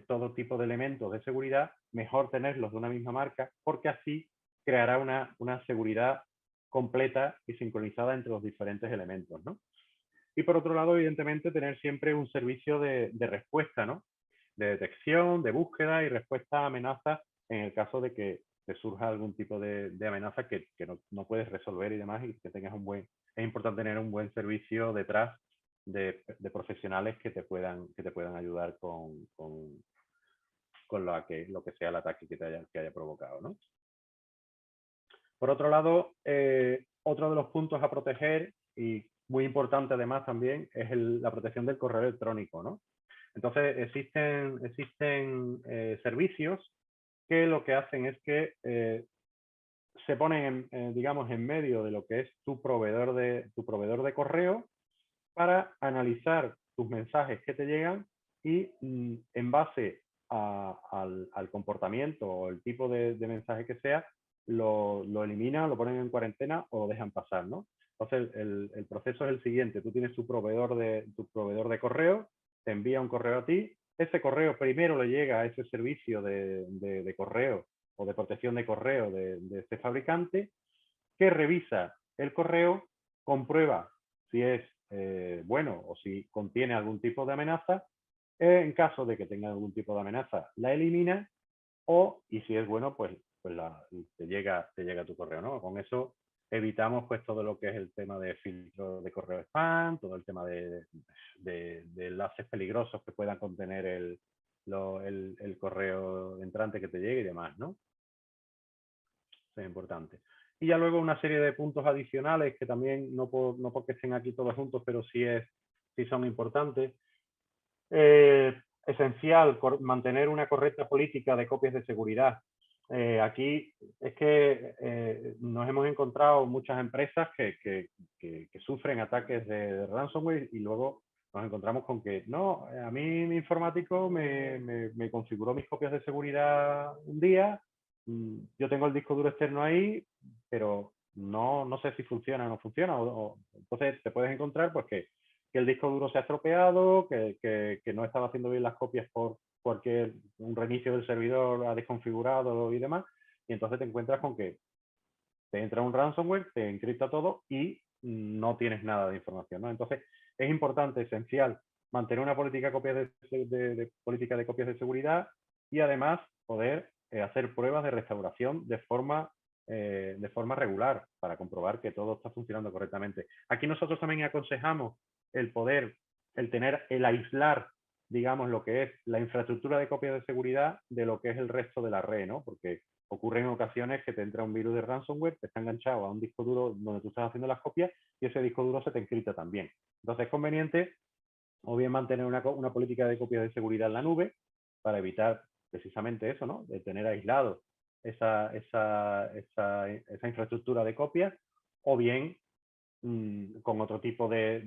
todo tipo de elementos de seguridad, mejor tenerlos de una misma marca, porque así creará una seguridad completa y sincronizada entre los diferentes elementos, ¿no? Y por otro lado, evidentemente, tener siempre un servicio de respuesta, ¿no? De detección, de búsqueda y respuesta a amenazas en el caso de que te surja algún tipo de amenaza que no puedes resolver y demás, y que tengas es importante tener un buen servicio detrás de profesionales que te puedan ayudar con lo que sea el ataque que haya provocado, ¿no? Por otro lado, otro de los puntos a proteger, y muy importante además también, es la protección del correo electrónico, ¿no? Entonces, existen servicios que lo que hacen es que se ponen, digamos, en medio de lo que es tu proveedor de correo para analizar tus mensajes que te llegan y en base al comportamiento o el tipo de mensaje que sea, lo eliminan, lo ponen en cuarentena o lo dejan pasar, ¿no? Entonces, el proceso es el siguiente. Tú tienes tu proveedor de correo, te envía un correo a ti, ese correo primero le llega a ese servicio de correo o de protección de correo de este fabricante, que revisa el correo, comprueba si es bueno o si contiene algún tipo de amenaza. En caso de que tenga algún tipo de amenaza, la elimina, y si es bueno, pues te llega tu correo, ¿no? Con eso evitamos pues todo lo que es el tema de filtro de correo spam, todo el tema de enlaces peligrosos que puedan contener el correo entrante que te llegue y demás, ¿no? Eso es importante. Y ya luego una serie de puntos adicionales que también no porque estén aquí todos juntos, pero sí son importantes. Esencial mantener una correcta política de copias de seguridad. aquí es que nos hemos encontrado muchas empresas que sufren ataques de ransomware y luego nos encontramos con que no, a mí mi informático me configuró mis copias de seguridad un día, yo tengo el disco duro externo ahí, pero no sé si funciona o no funciona. Entonces te puedes encontrar pues que el disco duro se ha estropeado, que no estaba haciendo bien las copias por un reinicio del servidor ha desconfigurado y demás, y entonces te encuentras con que te entra un ransomware, te encripta todo y no tienes nada de información, ¿no? Entonces es importante, esencial, mantener una política política de copias de seguridad y además poder hacer pruebas de restauración de forma regular para comprobar que todo está funcionando correctamente. Aquí nosotros también aconsejamos el aislar, digamos, lo que es la infraestructura de copias de seguridad de lo que es el resto de la red, ¿no? Porque ocurre en ocasiones que te entra un virus de ransomware, te está enganchado a un disco duro donde tú estás haciendo las copias y ese disco duro se te encripta también. Entonces es conveniente o bien mantener una política de copias de seguridad en la nube para evitar precisamente eso, ¿no? De tener aislado esa infraestructura de copias, o bien con otro tipo de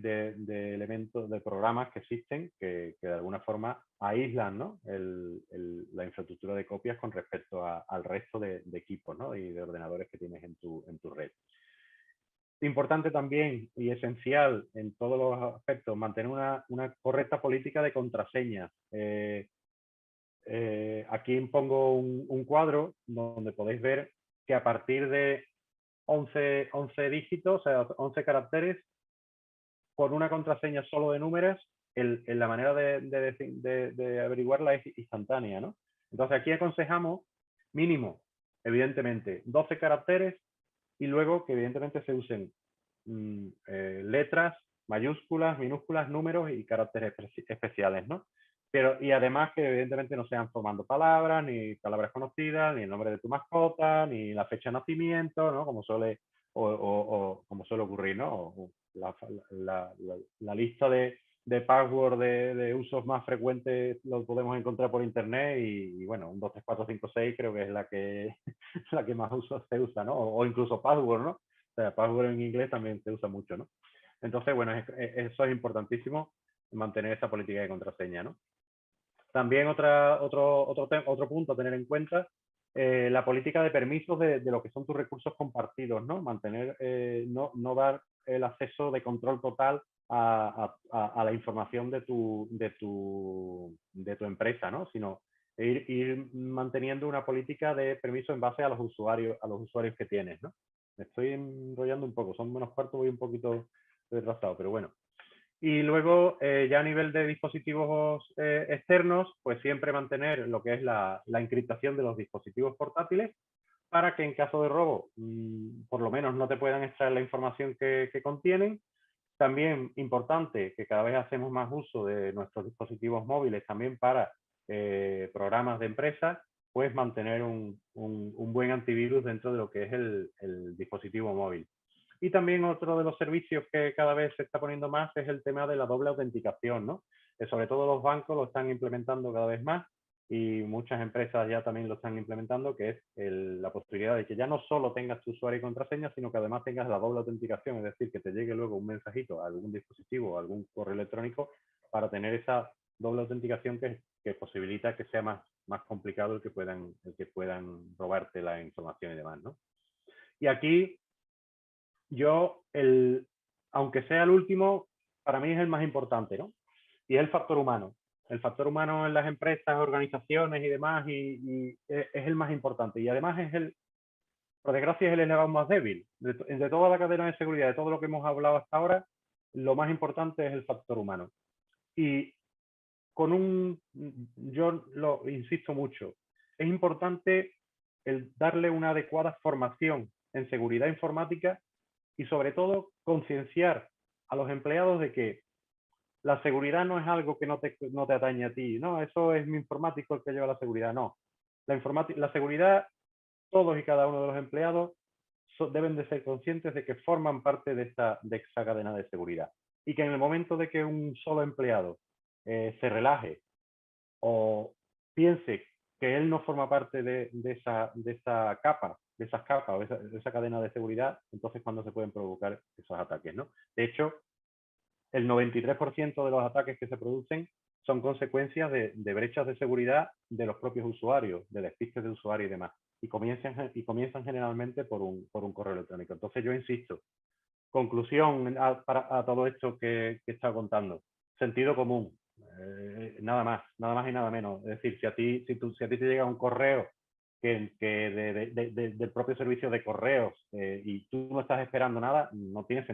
elementos, de programas que existen que de alguna forma aíslan, ¿no? La infraestructura de copias con respecto al resto de equipos, ¿no? Y de ordenadores que tienes en tu red. Importante también y esencial en todos los aspectos, mantener una correcta política de contraseñas. Aquí pongo un cuadro donde podéis ver que a partir de 11 dígitos, o sea, 11 caracteres, con una contraseña solo de números, la manera de averiguarla es instantánea, ¿no? Entonces aquí aconsejamos mínimo, evidentemente, 12 caracteres y luego que evidentemente se usen letras, mayúsculas, minúsculas, números y caracteres especiales, ¿no? Y además que evidentemente no sean formando palabras, ni palabras conocidas, ni el nombre de tu mascota, ni la fecha de nacimiento, ¿no? Como suele, como suele ocurrir, ¿no? La lista de password de usos más frecuentes lo podemos encontrar por internet y bueno, un 2, 3, 4, 5, 6 creo que es la que, la que más se usa, ¿no? O incluso password, ¿no? O sea, password en inglés también se usa mucho, ¿no? Entonces, bueno, eso es importantísimo, mantener esa política de contraseña, ¿no? También otro punto a tener en cuenta, la política de permisos de lo que son tus recursos compartidos, ¿no? Mantener, no dar el acceso de control total a la información de tu empresa, ¿no? Sino ir manteniendo una política de permiso en base a los usuarios que tienes, ¿no? Me estoy enrollando un poco, son menos cuarto, voy un poquito retrasado, pero bueno. Y luego, ya a nivel de dispositivos externos, pues siempre mantener lo que es la encriptación de los dispositivos portátiles para que en caso de robo, por lo menos no te puedan extraer la información que contienen. También importante que cada vez hacemos más uso de nuestros dispositivos móviles también para programas de empresa, pues mantener un buen antivirus dentro de lo que es el dispositivo móvil. Y también otro de los servicios que cada vez se está poniendo más es el tema de la doble autenticación, ¿no? Sobre todo los bancos lo están implementando cada vez más y muchas empresas ya también lo están implementando, que es la posibilidad de que ya no solo tengas tu usuario y contraseña, sino que además tengas la doble autenticación, es decir, que te llegue luego un mensajito a algún dispositivo o algún correo electrónico para tener esa doble autenticación que posibilita que sea más complicado el que puedan robarte la información y demás, ¿no? Y aquí yo, aunque sea el último, para mí es el más importante, ¿no? Y es el factor humano. El factor humano en las empresas, organizaciones y demás, y es el más importante. Y además por desgracia, es el eslabón más débil. De toda la cadena de seguridad, de todo lo que hemos hablado hasta ahora, lo más importante es el factor humano. Y yo lo insisto mucho, es importante el darle una adecuada formación en seguridad informática y sobre todo concienciar a los empleados de que la seguridad no es algo que no te atañe a ti, no, eso es mi informático el que lleva la seguridad, no. La seguridad, todos y cada uno de los empleados deben de ser conscientes de que forman parte de esa cadena de seguridad y que en el momento de que un solo empleado se relaje o piense que él no forma parte de esa capa, de esas capas o de esa cadena de seguridad, entonces cuando se pueden provocar esos ataques, ¿no? De hecho, el 93% de los ataques que se producen son consecuencias de brechas de seguridad de los propios usuarios, de despistes de usuarios y demás. Y comienzan generalmente por un correo electrónico. Entonces yo insisto, conclusión a todo esto que he estado contando. Sentido común, nada más y nada menos. Es decir, si a ti te llega un correo del propio servicio de correos y tú no estás esperando nada, no tienes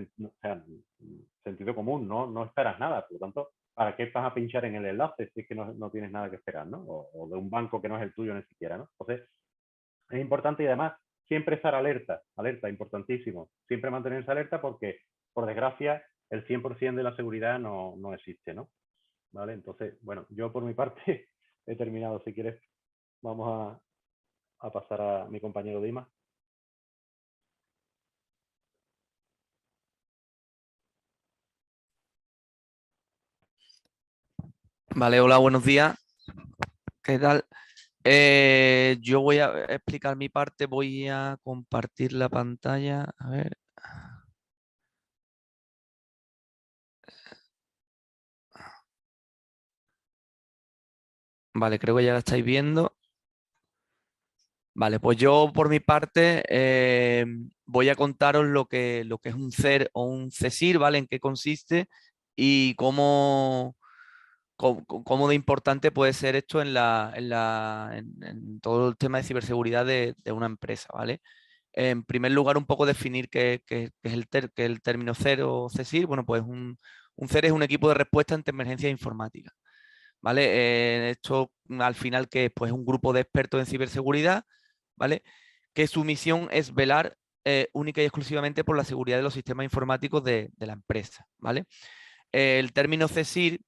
sentido común, no esperas nada. Por lo tanto, ¿para qué vas a pinchar en el enlace si es que no tienes nada que esperar, ¿no? O de un banco que no es el tuyo ni siquiera, ¿no? Entonces, es importante y además siempre estar alerta, importantísimo. Siempre mantenerse alerta porque, por desgracia, el 100% de la seguridad no existe, ¿no? ¿Vale? Entonces, bueno, yo por mi parte he terminado. Si quieres, vamos a pasar a mi compañero Dima. Vale, hola, buenos días. ¿Qué tal? Yo voy a explicar mi parte, voy a compartir la pantalla. A ver. Vale, creo que ya la estáis viendo. Vale, pues yo por mi parte voy a contaros lo que es un CER o un CESIR, ¿vale? En qué consiste y cómo de importante puede ser esto en todo el tema de ciberseguridad de una empresa, ¿vale? En primer lugar, un poco definir qué es el término CER o CESIR. Bueno, pues un CER es un equipo de respuesta ante emergencias informáticas, ¿vale? Esto al final que pues, es un grupo de expertos en ciberseguridad, ¿vale? Que su misión es velar única y exclusivamente por la seguridad de los sistemas informáticos de la empresa, ¿vale? El término CESIR,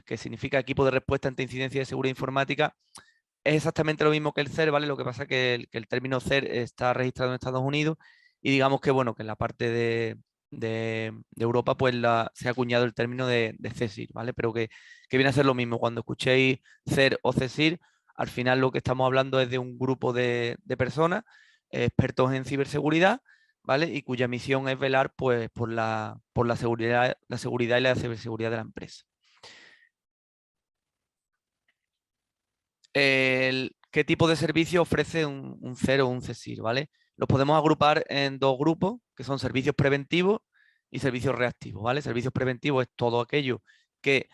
que significa equipo de respuesta ante incidencias de seguridad informática, es exactamente lo mismo que el CER, ¿vale? Lo que pasa es que el término CER está registrado en Estados Unidos y digamos que, bueno, que en la parte de Europa pues se ha acuñado el término de CESIR, ¿vale? Pero que viene a ser lo mismo. Cuando escuchéis CER o CESIR, al final lo que estamos hablando es de un grupo de personas expertos en ciberseguridad, ¿vale? Y cuya misión es velar pues, por la seguridad y la ciberseguridad de la empresa. ¿Qué tipo de servicio ofrece un CER o un CESIR? ¿Vale? Los podemos agrupar en dos grupos, que son servicios preventivos y servicios reactivos, ¿vale? Servicios preventivos es todo aquello que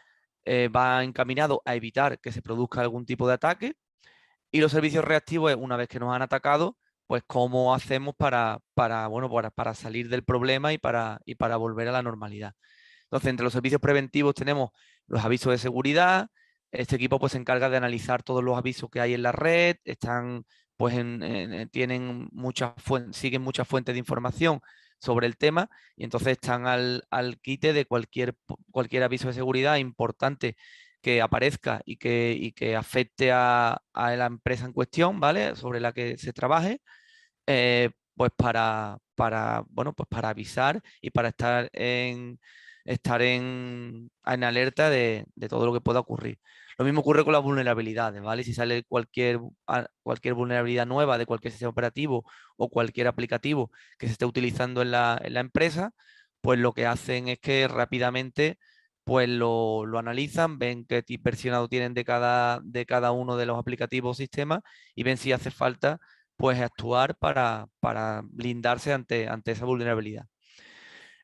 va encaminado a evitar que se produzca algún tipo de ataque, y los servicios reactivos es una vez que nos han atacado, pues cómo hacemos para salir del problema y para volver a la normalidad. Entonces, entre los servicios preventivos tenemos los avisos de seguridad. Este equipo pues se encarga de analizar todos los avisos que hay en la red, están pues tienen siguen muchas fuentes de información sobre el tema y entonces están al quite de cualquier aviso de seguridad importante que aparezca y que afecte a la empresa en cuestión, ¿vale? Sobre la que se trabaje, pues bueno, pues para avisar y para estar en alerta de todo lo que pueda ocurrir. Lo mismo ocurre con las vulnerabilidades, ¿vale? Si sale cualquier vulnerabilidad nueva de cualquier sistema operativo o cualquier aplicativo que se esté utilizando en la empresa, pues lo que hacen es que rápidamente pues lo analizan, ven qué versionado tienen de cada uno de los aplicativos o sistemas y ven si hace falta pues actuar para blindarse ante esa vulnerabilidad.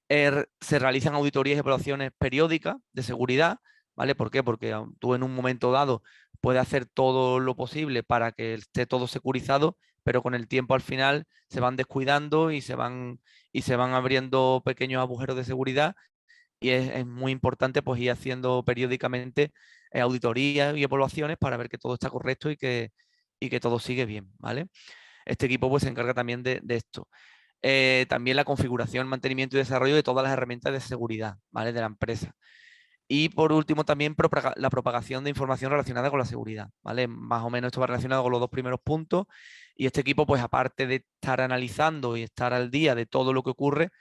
Se realizan auditorías y evaluaciones periódicas de seguridad, ¿vale? ¿Por qué? Porque tú en un momento dado puedes hacer todo lo posible para que esté todo securizado, pero con el tiempo al final se van descuidando y se van abriendo pequeños agujeros de seguridad y es muy importante pues ir haciendo periódicamente auditorías y evaluaciones para ver que todo está correcto y que todo sigue bien, ¿vale? Este equipo pues se encarga también de esto. También la configuración, mantenimiento y desarrollo de todas las herramientas de seguridad, ¿vale? De la empresa. Y por último también la propagación de información relacionada con la seguridad, ¿vale? Más o menos esto va relacionado con los dos primeros puntos y este equipo pues aparte de estar analizando y estar al día de todo lo que ocurre,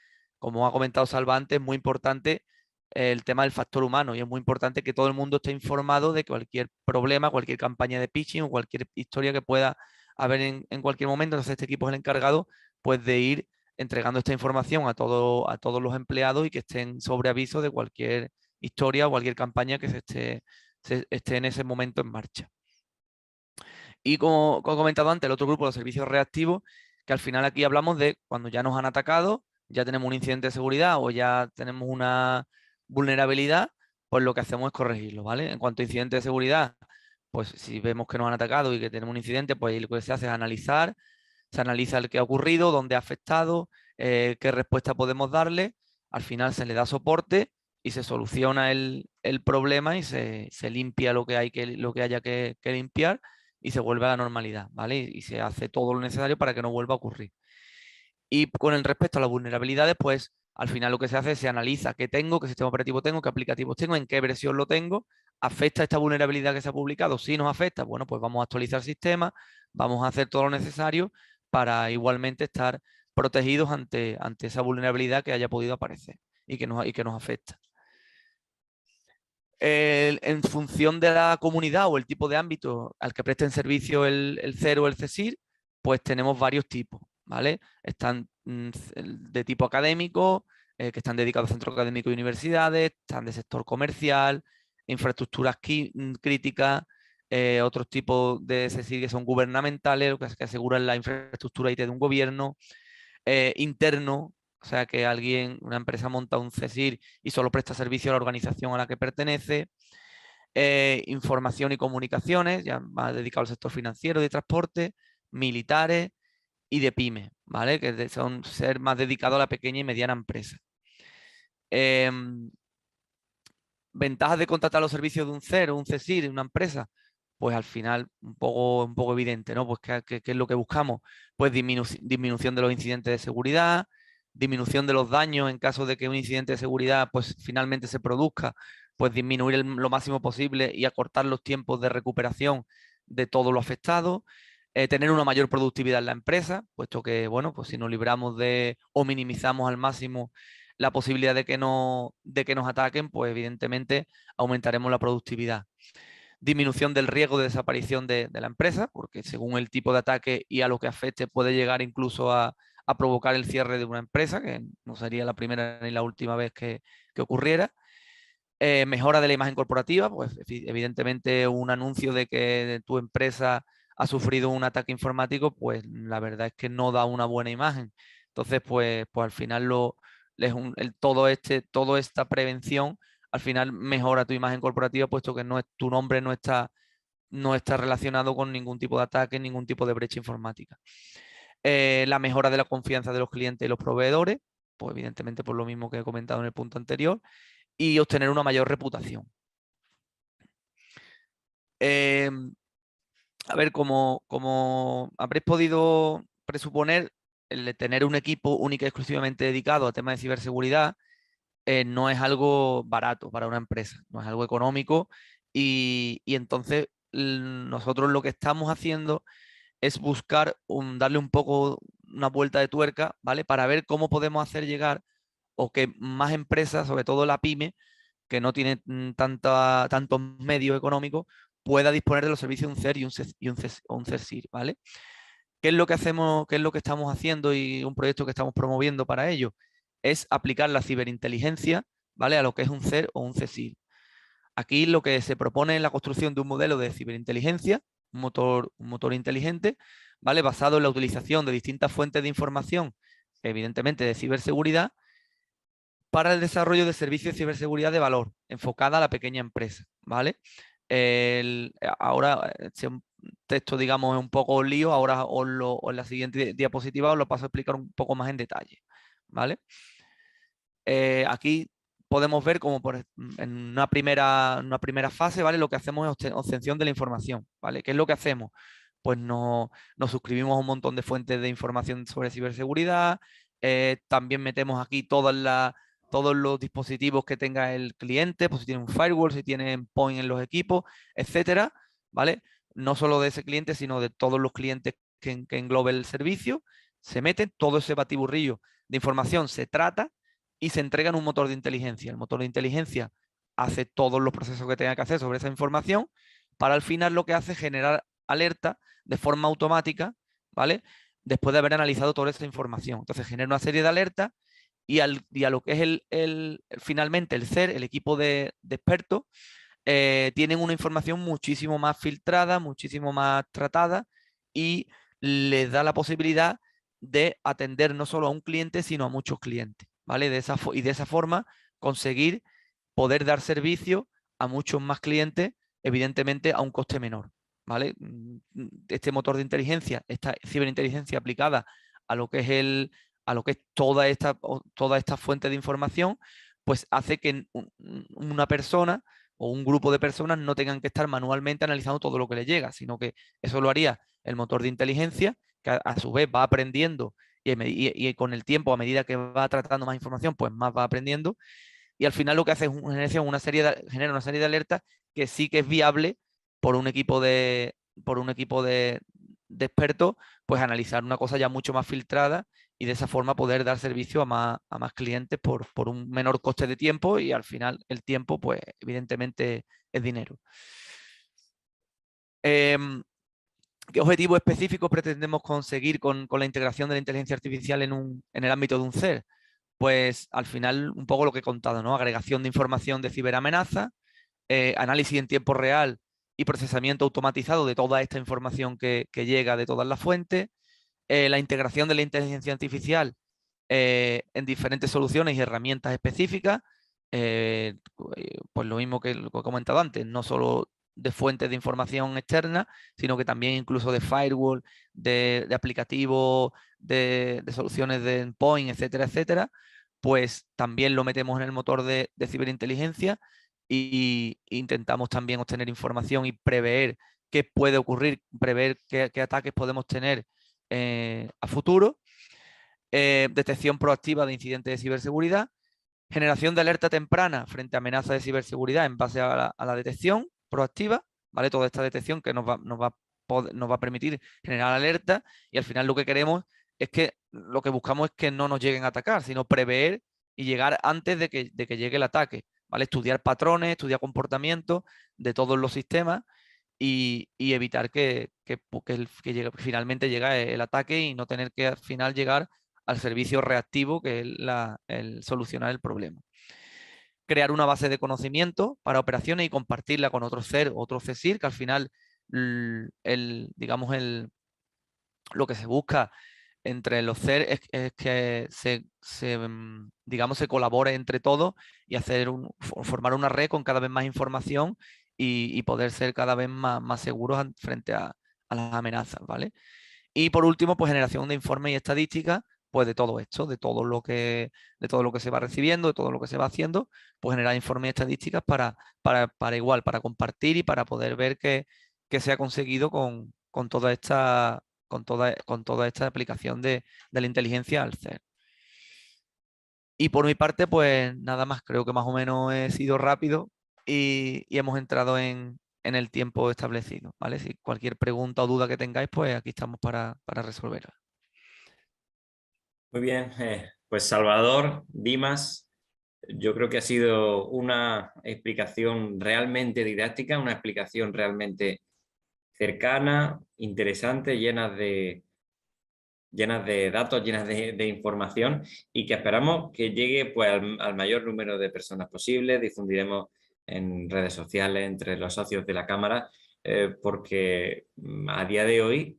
como ha comentado Salva antes, es muy importante el tema del factor humano, y es muy importante que todo el mundo esté informado de cualquier problema, cualquier campaña de pitching o cualquier historia que pueda haber en cualquier momento. Entonces este equipo es el encargado, pues, de ir entregando esta información a todos los empleados y que estén sobre aviso de cualquier historia o cualquier campaña que esté en ese momento en marcha. Y como he comentado antes, el otro grupo, los servicios reactivos, que al final aquí hablamos de cuando ya nos han atacado, ya tenemos un incidente de seguridad o ya tenemos una vulnerabilidad, pues lo que hacemos es corregirlo, ¿vale? En cuanto a incidente de seguridad, pues si vemos que nos han atacado y que tenemos un incidente, pues lo que se hace es analizar, se analiza el que ha ocurrido, dónde ha afectado, qué respuesta podemos darle, al final se le da soporte y se soluciona el problema y se limpia lo que haya que limpiar y se vuelve a la normalidad, ¿vale? Y se hace todo lo necesario para que no vuelva a ocurrir. Y con el respecto a las vulnerabilidades, pues al final lo que se hace es se analiza qué tengo, qué sistema operativo tengo, qué aplicativos tengo, en qué versión lo tengo, ¿afecta esta vulnerabilidad que se ha publicado? Si nos afecta, bueno, pues vamos a actualizar el sistema, vamos a hacer todo lo necesario para igualmente estar protegidos ante esa vulnerabilidad que haya podido aparecer y que nos afecta. En función de la comunidad o el tipo de ámbito al que presten servicio el CER o el CSIR, pues tenemos varios tipos, ¿vale? Están de tipo académico, que están dedicados a centros académicos y universidades, están de sector comercial, infraestructuras críticas, otros tipos de CSIR que son gubernamentales, que aseguran la infraestructura IT de un gobierno, interno. O sea, que una empresa monta un CSIR y solo presta servicio a la organización a la que pertenece. Información y comunicaciones, ya más dedicado al sector financiero, de transporte, militares y de pymes, ¿vale? Que son ser más dedicados a la pequeña y mediana empresa. Ventajas de contratar los servicios de un CER o un CSIR de una empresa, pues al final un poco evidente, ¿no? Pues ¿qué es lo que buscamos? Pues disminución de los incidentes de seguridad, disminución de los daños en caso de que un incidente de seguridad pues finalmente se produzca, pues disminuir lo máximo posible y acortar los tiempos de recuperación de todo lo afectado, tener una mayor productividad en la empresa, puesto que, bueno, pues si nos libramos o minimizamos al máximo la posibilidad de que nos ataquen, pues evidentemente aumentaremos la productividad. Disminución del riesgo de desaparición de la empresa, porque según el tipo de ataque y a lo que afecte puede llegar incluso a provocar el cierre de una empresa, que no sería la primera ni la última vez que ocurriera. Mejora de la imagen corporativa, pues evidentemente un anuncio de que tu empresa ha sufrido un ataque informático, pues la verdad es que no da una buena imagen. Entonces, pues al final toda esta prevención al final mejora tu imagen corporativa, puesto que tu nombre no está relacionado con ningún tipo de ataque, ningún tipo de brecha informática. La mejora de la confianza de los clientes y los proveedores, pues evidentemente por lo mismo que he comentado en el punto anterior, y obtener una mayor reputación. A ver, como habréis podido presuponer, el de tener un equipo único y exclusivamente dedicado a temas de ciberseguridad no es algo barato para una empresa, no es algo económico y entonces nosotros lo que estamos haciendo es buscar darle un poco una vuelta de tuerca, ¿vale? Para ver cómo podemos hacer llegar o que más empresas, sobre todo la pyme, que no tiene tantos medios económicos, pueda disponer de los servicios de un CER y un CSIR, ¿vale? ¿Qué es lo que hacemos, qué es lo que estamos haciendo y un proyecto que estamos promoviendo para ello? Es aplicar la ciberinteligencia, ¿vale? A lo que es un CER o un CSIR. Aquí lo que se propone es la construcción de un modelo de ciberinteligencia, un motor inteligente, ¿vale? Basado en la utilización de distintas fuentes de información, evidentemente de ciberseguridad, para el desarrollo de servicios de ciberseguridad de valor, enfocada a la pequeña empresa, ¿vale? Ahora, si un texto, digamos, es un poco lío, ahora en la siguiente diapositiva os lo paso a explicar un poco más en detalle, ¿vale? Aquí podemos ver como en una primera fase, ¿vale? Lo que hacemos es obtención de la información, ¿vale? ¿Qué es lo que hacemos? Pues nos suscribimos a un montón de fuentes de información sobre ciberseguridad, también metemos aquí todos los dispositivos que tenga el cliente, pues si tiene un firewall, si tiene endpoint en los equipos, etcétera, ¿vale? No solo de ese cliente, sino de todos los clientes que englobe el servicio, se mete todo ese batiburrillo de información, se trata y se entrega en un motor de inteligencia. El motor de inteligencia hace todos los procesos que tenga que hacer sobre esa información, para al final lo que hace es generar alerta de forma automática, ¿vale? Después de haber analizado toda esta información. Entonces genera una serie de alertas y a lo que es finalmente el CER, el equipo de expertos, tienen una información muchísimo más filtrada, muchísimo más tratada y les da la posibilidad de atender no solo a un cliente, sino a muchos clientes, ¿vale? Y de esa forma conseguir poder dar servicio a muchos más clientes, evidentemente a un coste menor, ¿vale? Este motor de inteligencia, esta ciberinteligencia aplicada a lo que es toda esta fuente de información, pues hace que una persona o un grupo de personas no tengan que estar manualmente analizando todo lo que les llega, sino que eso lo haría el motor de inteligencia, que a su vez va aprendiendo y con el tiempo, a medida que va tratando más información, pues más va aprendiendo. Y al final lo que hace es genera una serie de alertas que sí que es viable por un equipo de expertos, pues analizar una cosa ya mucho más filtrada y de esa forma poder dar servicio a más clientes por un menor coste de tiempo, y al final el tiempo, pues evidentemente es dinero. ¿Qué objetivo específico pretendemos conseguir con la integración de la inteligencia artificial en el ámbito de un CER? Pues al final un poco lo que he contado, ¿no? Agregación de información de ciberamenaza, análisis en tiempo real y procesamiento automatizado de toda esta información que llega de todas las fuentes, la integración de la inteligencia artificial en diferentes soluciones y herramientas específicas, pues lo mismo que he comentado antes, no solo de fuentes de información externa, sino que también incluso de firewall, de aplicativos, de soluciones de endpoint, etcétera, etcétera, pues también lo metemos en el motor de ciberinteligencia y intentamos también obtener información y prever qué puede ocurrir, prever qué ataques podemos tener a futuro. Detección proactiva de incidentes de ciberseguridad, generación de alerta temprana frente a amenazas de ciberseguridad en base a la detección proactiva, ¿vale? Toda esta detección que nos va a permitir generar alerta, y al final lo que queremos es que lo que buscamos es que no nos lleguen a atacar, sino prever y llegar antes de que llegue el ataque, ¿vale? Estudiar patrones, estudiar comportamientos de todos los sistemas y evitar que finalmente llegue el ataque y no tener que al final llegar al servicio reactivo, que es el solucionar el problema. Crear una base de conocimiento para operaciones y compartirla con otros CER o otros CSIR, que al final lo que se busca entre los CER es que digamos, se colabore entre todos y formar una red con cada vez más información y poder ser cada vez más seguros frente a las amenazas, ¿vale? Y por último, pues generación de informes y estadísticas, pues de todo esto, de todo lo que se va recibiendo, de todo lo que se va haciendo, pues generar informes y estadísticas para compartir y para poder ver qué se ha conseguido con toda esta aplicación de la inteligencia al CER. Y por mi parte, pues nada más, creo que más o menos he sido rápido y hemos entrado en el tiempo establecido, ¿vale? Si cualquier pregunta o duda que tengáis, pues aquí estamos para resolverla. Muy bien, pues Salvador, Dimas, yo creo que ha sido una explicación realmente didáctica, una explicación realmente cercana, interesante, llena de datos, llenas de información, y que esperamos que llegue pues, al mayor número de personas posible. Difundiremos en redes sociales entre los socios de la Cámara, porque a día de hoy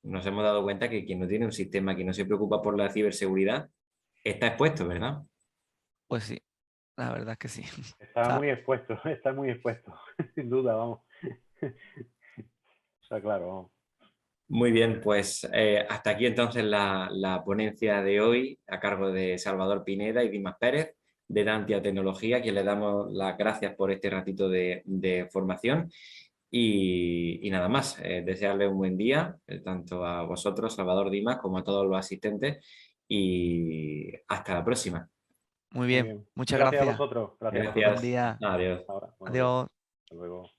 nos hemos dado cuenta que quien no tiene un sistema, quien no se preocupa por la ciberseguridad, está expuesto, ¿verdad? Pues sí, la verdad es que sí. Está muy expuesto, sin duda, vamos. Está claro, vamos. Muy bien, pues hasta aquí entonces la ponencia de hoy a cargo de Salvador Pineda y Dimas Pérez de Dantia Tecnología, a quien le damos las gracias por este ratito de formación y nada más, desearle un buen día, tanto a vosotros, Salvador, Dimas, como a todos los asistentes, y hasta la próxima. Muy bien, muchas Gracias a gracias. vosotros. Gracias. Gracias. Buen día. Adiós. Ahora, buenos días. Adiós. Hasta luego.